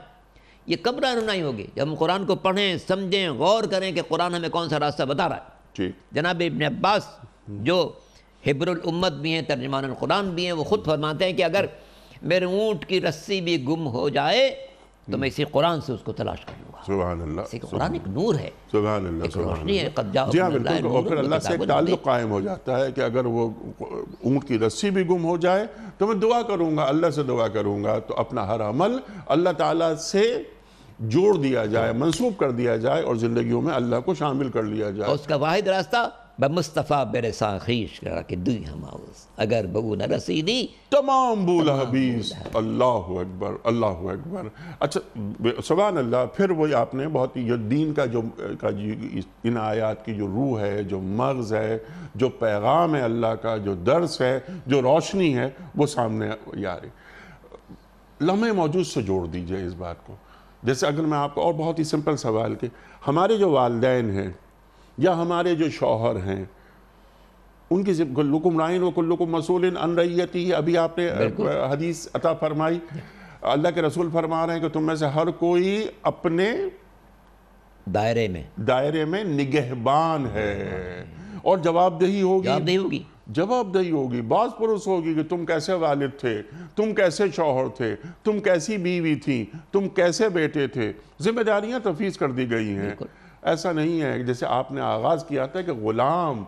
یہ کب رہنمائی ہوگی؟ جب ہم قرآن کو پڑھیں، سمجھیں، غور کریں کہ قرآن ہمیں کون سا راستہ بتا رہا ہے. جناب ابن عباس جو حبر الامت بھی ہیں، ترجمان القرآن بھی ہیں، وہ خود فرماتے ہیں کہ اگر میرے اونٹ کی رسی بھی گم ہو جائے تو میں اسی قرآن سے اس کو تلاش کر لوں گا. سبحان اللہ. اسی قرآن ایک نور ہے، سبحان اللہ، ایک روشنی ہے. جی ہاں بالکل. اور پھر اللہ سے ایک تعلق قائم ہو جاتا ہے کہ اگر وہ اونٹ کی رسی بھی گم ہو جائے تو میں دعا کروں گا، اللہ سے دعا کروں گا، تو اپنا ہر عمل اللہ تعالیٰ سے جوڑ دیا جائے، منسوب کر دیا جائے اور زندگیوں میں اللہ کو شامل کر لیا جائے. اس کا واحد راستہ بمصطفیٰ برسا خیش کرا کہ دوئی ہماؤز اگر بگو نہ رسیدی تمام بول حبیث. اللہ اکبر اللہ اکبر. اچھا سبحان اللہ. پھر وہی آپ نے بہت یہ دین کا جو ان آیات کی جو روح ہے، جو مغز ہے، جو پیغام ہے اللہ کا، جو درس ہے، جو روشنی ہے، وہ سامنے یاری لمحے موجود سے جوڑ دیجئے اس بات کو. جیسے اگر میں آپ کو اور بہت ہی سمپل سوال کہ ہمارے جو والدین ہیں یا ہمارے جو شوہر ہیں، ان کی کلکم رائن و کلکم مسئول عن رعیتہ، ابھی آپ نے حدیث عطا فرمائی، اللہ کے رسول فرما رہے ہیں کہ تم میں سے ہر کوئی اپنے دائرے میں نگہبان ہے اور جواب دہی ہوگی، باز پرس ہوگی کہ تم کیسے والد تھے، تم کیسے شوہر تھے، تم کیسی بیوی تھی، تم کیسے بیٹے تھے. ذمہ داریاں تفویض کر دی گئی ہیں. ایسا نہیں ہے جیسے آپ نے آغاز کیا تھا کہ غلام،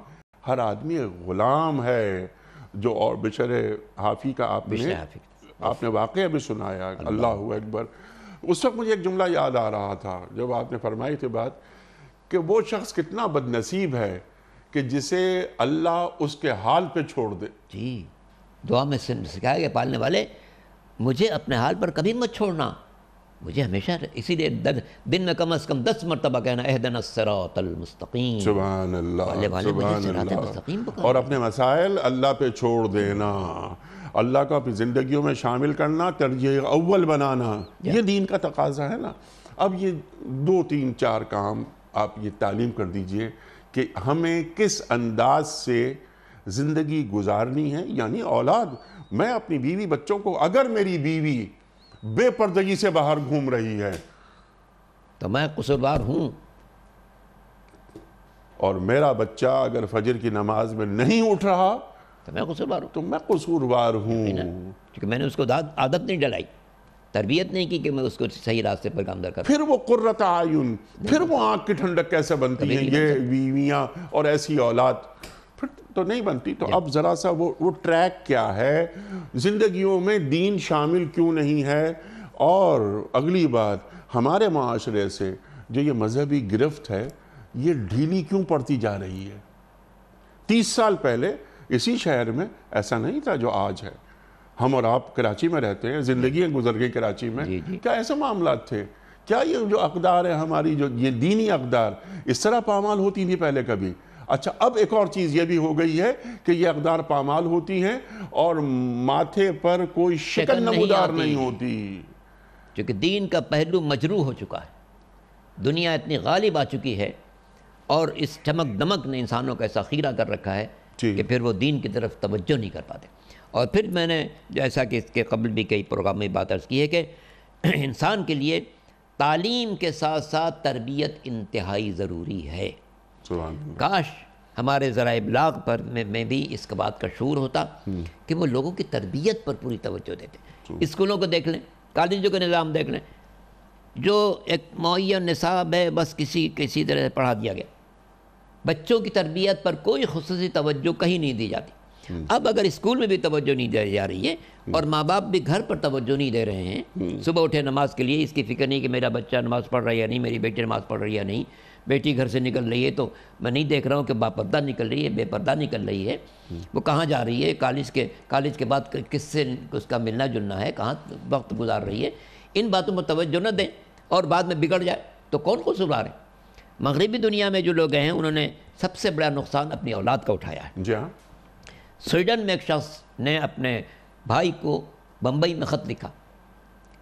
ہر آدمی ایک غلام ہے. جو اور بچرے حافی کا آپ نے واقعہ بھی سنایا. اللہ اکبر. اس وقت مجھے ایک جملہ یاد آ رہا تھا جب آپ نے فرمائی تھی بات کہ وہ شخص کتنا بد نصیب ہے کہ جسے اللہ اس کے حال پہ چھوڑ دے. جی دعا میں سکھایا گیا پالنے والے مجھے اپنے حال پر کبھی مت چھوڑنا، مجھے ہمیشہ، اسی لیے دن میں کم از کم 10 مرتبہ کہنا اہدنا الصراط المستقیم. سبحان اللہ، سبحان اللہ. اور اپنے مسائل اللہ پہ چھوڑ دینا، اللہ کو اپنی زندگیوں میں شامل کرنا، ترجیح اول بنانا، یہ دین کا تقاضا ہے نا. اب یہ 2 3 4 کام آپ یہ تعلیم کر دیجئے کہ ہمیں کس انداز سے زندگی گزارنی ہے. یعنی اولاد، میں اپنی بیوی بچوں کو، اگر میری بیوی بے پردگی سے باہر گھوم رہی ہے تو میں قصوروار ہوں، اور میرا بچہ اگر فجر کی نماز میں نہیں اٹھ رہا تو میں قصوروار ہوں، تو میں قصوروار ہوں. کیونکہ میں نے اس کو عادت نہیں ڈلائی، تربیت نہیں کی کہ میں اس کو صحیح راستے پر گامزن کروں. پھر وہ قرۃ اعین، پھر وہ آنکھ کی ٹھنڈک کیسے بنتی ہیں یہ بیویاں اور ایسی اولاد؟ پھر تو نہیں بنتی. تو اب ذرا سا وہ ٹریک کیا ہے زندگیوں میں، دین شامل کیوں نہیں ہے؟ اور اگلی بات، ہمارے معاشرے سے جو یہ مذہبی گرفت ہے یہ ڈھیلی کیوں پڑتی جا رہی ہے؟ 30 سال پہلے اسی شہر میں ایسا نہیں تھا جو آج ہے. ہم اور آپ کراچی میں رہتے ہیں، زندگیاں گزر گئی کراچی میں، کیا ایسے معاملات تھے؟ کیا یہ جو اقدار ہے ہماری، جو یہ دینی اقدار، اس طرح پامال ہوتی تھی پہلے کبھی؟ اچھا، اب ایک اور چیز یہ بھی ہو گئی ہے کہ یہ اقدار پامال ہوتی ہیں اور ماتھے پر کوئی شکن نمودار نہیں ہوتی، کیونکہ دین کا پہلو مجروح ہو چکا ہے. دنیا اتنی غالب آ چکی ہے اور اس چمک دمک نے انسانوں کا ایسا خیرہ کر رکھا ہے کہ پھر وہ دین کی طرف توجہ نہیں کر پاتے. اور پھر میں نے جیسا کہ اس کے قبل بھی کئی پروگرام میں بات عرض کی ہے کہ انسان کے لیے تعلیم کے ساتھ ساتھ تربیت انتہائی ضروری ہے. کاش ہمارے ذرائع ابلاغ پر میں بھی اس کا بات کا شعور ہوتا کہ وہ لوگوں کی تربیت پر پوری توجہ دیتے. اسکولوں کو دیکھ لیں، کالجوں کا نظام دیکھ لیں، جو ایک معین نصاب ہے بس کسی طرح سے پڑھا دیا گیا، بچوں کی تربیت پر کوئی خصوصی توجہ کہیں نہیں دی جاتی. اب اگر اسکول میں بھی توجہ نہیں دی جا رہی ہے اور ماں باپ بھی گھر پر توجہ نہیں دے رہے ہیں، صبح اٹھے نماز کے لیے اس کی فکر نہیں کہ میرا بچہ نماز پڑھ رہا ہے یا نہیں، میری بیٹی نماز پڑھ رہی ہے یا نہیں، بیٹی گھر سے نکل رہی ہے تو میں نہیں دیکھ رہا ہوں کہ باپردہ نکل رہی ہے، بے پردہ نکل رہی ہے، وہ کہاں جا رہی ہے، کالج کے بعد کس سے اس کا ملنا جلنا ہے، کہاں وقت گزار رہی ہے. ان باتوں پر توجہ نہ دیں اور بعد میں بگڑ جائے تو کون قصوروار ہے؟ مغربی دنیا میں جو لوگ ہیں انہوں نے سب سے بڑا نقصان اپنی اولاد کا اٹھایا ہے. جی ہاں. سویڈن میں ایک شخص نے اپنے بھائی کو بمبئی میں خط لکھا،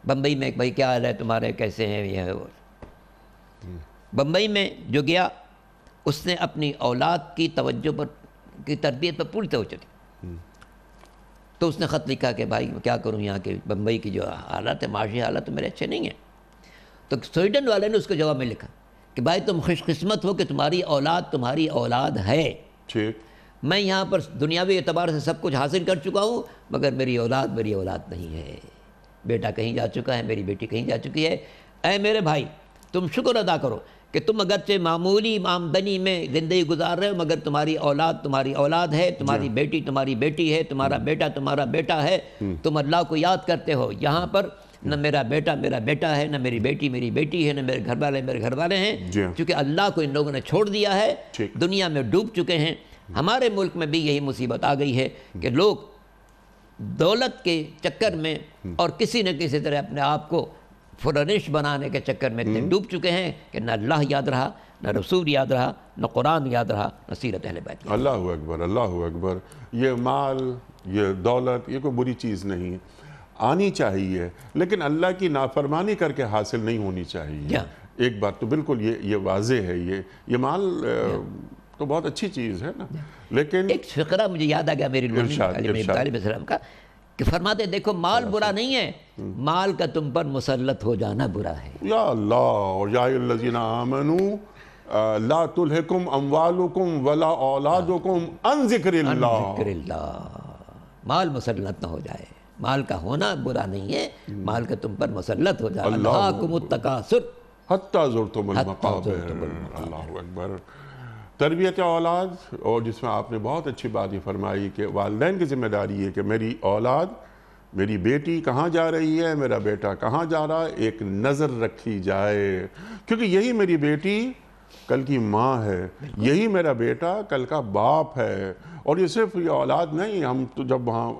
بمبئی میں ایک بھائی کیا حال ہے تمہارے، کیسے ہیں یہ ہے وہ. بمبئی میں جو گیا اس نے اپنی اولاد کی توجہ پر، کی تربیت پر پوری توجہ دی. تو اس نے خط لکھا کہ بھائی کیا کروں، یہاں کے بمبئی کی جو حالت ہے، معاشی حالت تو میرے اچھے نہیں ہیں. تو سویڈن والے نے اس کو جواب میں لکھا کہ بھائی تم خوش قسمت ہو کہ تمہاری اولاد ہے. ٹھیک. میں یہاں پر دنیاوی اعتبار سے سب کچھ حاصل کر چکا ہوں مگر میری اولاد نہیں ہے. بیٹا کہیں جا چکا ہے، میری بیٹی کہیں جا چکی ہے. اے میرے بھائی، تم شکر ادا کرو کہ تم اگرچہ معمولی آمدنی میں زندگی گزار رہے ہو مگر تمہاری اولاد ہے، تمہاری بیٹی ہے، تمہارا بیٹا ہے. تم اللہ کو یاد کرتے ہو. یہاں پر نہ میرا بیٹا ہے، نہ میری بیٹی ہے، نہ میرے گھر والے ہیں، کیونکہ اللہ کو ان لوگوں نے چھوڑ دیا ہے، دنیا میں ڈوب چکے ہیں. ہمارے ملک میں بھی یہی مصیبت آ گئی ہے کہ لوگ دولت کے چکر میں اور کسی نہ کسی طرح اپنے آپ کو فرنش بنانے کے چکر میں اتنے ڈوب چکے ہیں کہ نہ اللہ یاد رہا، نہ رسول یاد رہا، نہ قرآن یاد رہا، نہ سیرت اہل بیت. اللہ اکبر، اللہ اکبر. یہ مال، یہ دولت، یہ کوئی بری چیز نہیں ہے، آنی چاہیے، لیکن اللہ کی نافرمانی کر کے حاصل نہیں ہونی چاہیے. ایک بات تو بالکل یہ واضح ہے. یہ مال تو بہت اچھی چیز ہے نا، لیکن ایک فقرہ مجھے یاد آ گیا میری طالب السلام کا کہ فرماتے دیکھو مال برا نہیں ہے، مال کا تم پر مسلط ہو جانا برا ہے. یا اللہ. اور یا الذین آمنوا لا تلہکم اموالکم ولا اولادکم عن ذکر اللہ. مال مسلط نہ ہو جائے. مال کا ہونا برا نہیں ہے، مال کا تم پر مسلط ہو جائے. الہاکم التکاثر حتی زرتم المقابر. اللہ اکبر. تربیت اولاد، اور جس میں آپ نے بہت اچھی بات یہ فرمائی کہ والدین کی ذمہ داری ہے کہ میری اولاد، میری بیٹی کہاں جا رہی ہے، میرا بیٹا کہاں جا رہا ہے، ایک نظر رکھی جائے. کیونکہ یہی میری بیٹی کل کی ماں ہے، یہی میرا بیٹا کل کا باپ ہے. اور یہ صرف یہ اولاد نہیں، ہم تو جب وہاں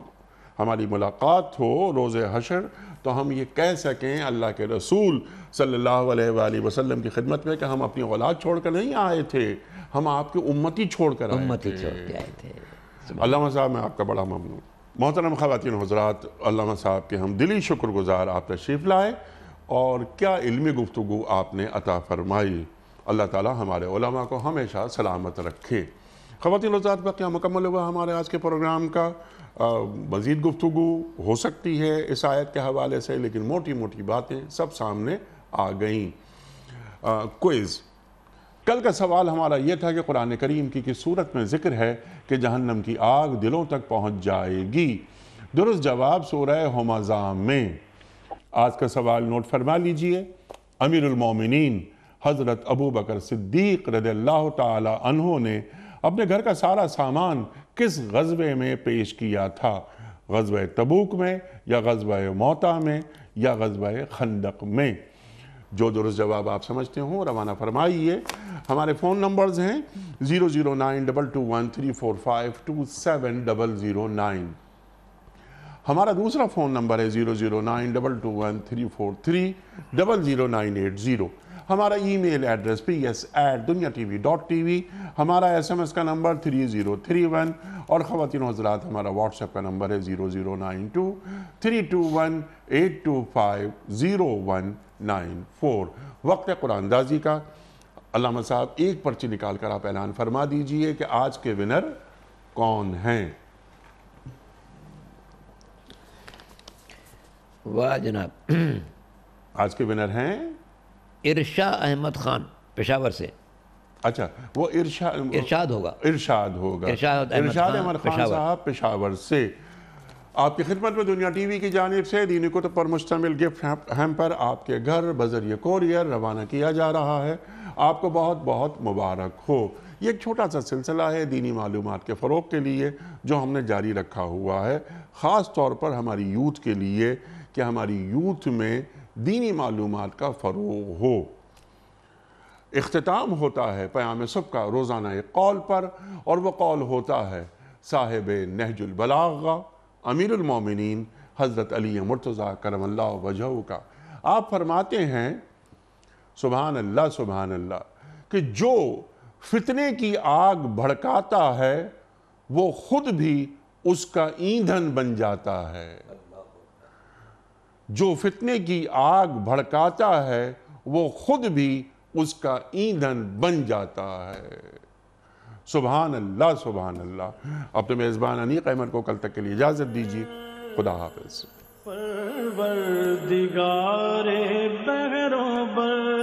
ہماری ملاقات ہو روز حشر تو ہم یہ کہہ سکیں اللہ کے رسول صلی اللہ علیہ وآلہ وسلم کی خدمت میں کہ ہم اپنی اولاد چھوڑ کر نہیں آئے تھے، ہم آپ کی امتی چھوڑ کر آئے تھے. علامہ صاحب میں آپ کا بڑا ممنون. محترم خواتین و حضرات، علامہ صاحب کے ہم دلی شکر گزار آپ تشریف لائے اور کیا علمی گفتگو آپ نے عطا فرمائی. اللہ تعالی ہمارے علماء کو ہمیشہ سلامت رکھے. خواتین و حضرات، باقیہ مکمل ہوا ہمارے آج کے پروگرام کا. مزید گفتگو ہو سکتی ہے اس آیت کے حوالے سے، لیکن موٹی موٹی باتیں سب سامنے آ گئیں. کوئز. کل کا سوال ہمارا یہ تھا کہ قرآن کریم کی کس صورت میں ذکر ہے کہ جہنم کی آگ دلوں تک پہنچ جائے گی؟ درست جواب سورہ ہمزہ میں. آج کا سوال نوٹ فرما لیجئے. امیر المومنین حضرت ابو بکر صدیق رضی اللہ تعالی عنہ نے اپنے گھر کا سارا سامان کس غزوے میں پیش کیا تھا؟ غزوہ تبوک میں، یا غزوہ موتا میں، یا غزوہ خندق میں؟ جو درست جواب آپ سمجھتے ہوں روانہ فرمائیے. ہمارے فون نمبرز ہیں 0092213452709. ہمارا دوسرا فون نمبر ہے 009221343000980. ہمارا ای میل ایڈریس ps@dunyatv.tv. ہمارا SMS کا نمبر 3031. اور خواتین و حضرات ہمارا واٹس ایپ کا نمبر ہے 00923218250194. وقت قرآن اندازی کا. علامہ صاحب ایک پرچی نکال کر آپ اعلان فرما دیجئے کہ آج کے ونر کون ہیں؟ واہ جناب. آج کے ونر ہیں ارشاد احمد خان پشاور سے. اچھا، وہ ارشاد ہوگا. ارشاد احمد خان صاحب پشاور سے. آپ کی خدمت میں دنیا ٹی وی کی جانب سے دینی کتب پر مشتمل گفٹ ہیمپر آپ کے گھر بذریعہ کوریئر روانہ کیا جا رہا ہے. آپ کو بہت بہت مبارک ہو. یہ ایک چھوٹا سا سلسلہ ہے دینی معلومات کے فروغ کے لیے جو ہم نے جاری رکھا ہوا ہے، خاص طور پر ہماری یوتھ کے لیے، کہ ہماری یوتھ میں دینی معلومات کا فروغ ہو. اختتام ہوتا ہے پیام صبح کا روزانہ ایک قول پر، اور وہ قول ہوتا ہے صاحب نہج البلاغہ امیر المومنین حضرت علی مرتضیٰ کرم اللہ وجہہ کا. آپ فرماتے ہیں سبحان اللہ سبحان اللہ کہ جو فتنے کی آگ بھڑکاتا ہے وہ خود بھی اس کا ایندھن بن جاتا ہے. جو فتنے کی آگ بھڑکاتا ہے وہ خود بھی اس کا ایندھن بن جاتا ہے. سبحان اللہ سبحان اللہ. اپنے میزبان انیق احمد کو کل تک کے لیے اجازت دیجیے. خدا حافظ. پروردگار بحر و بر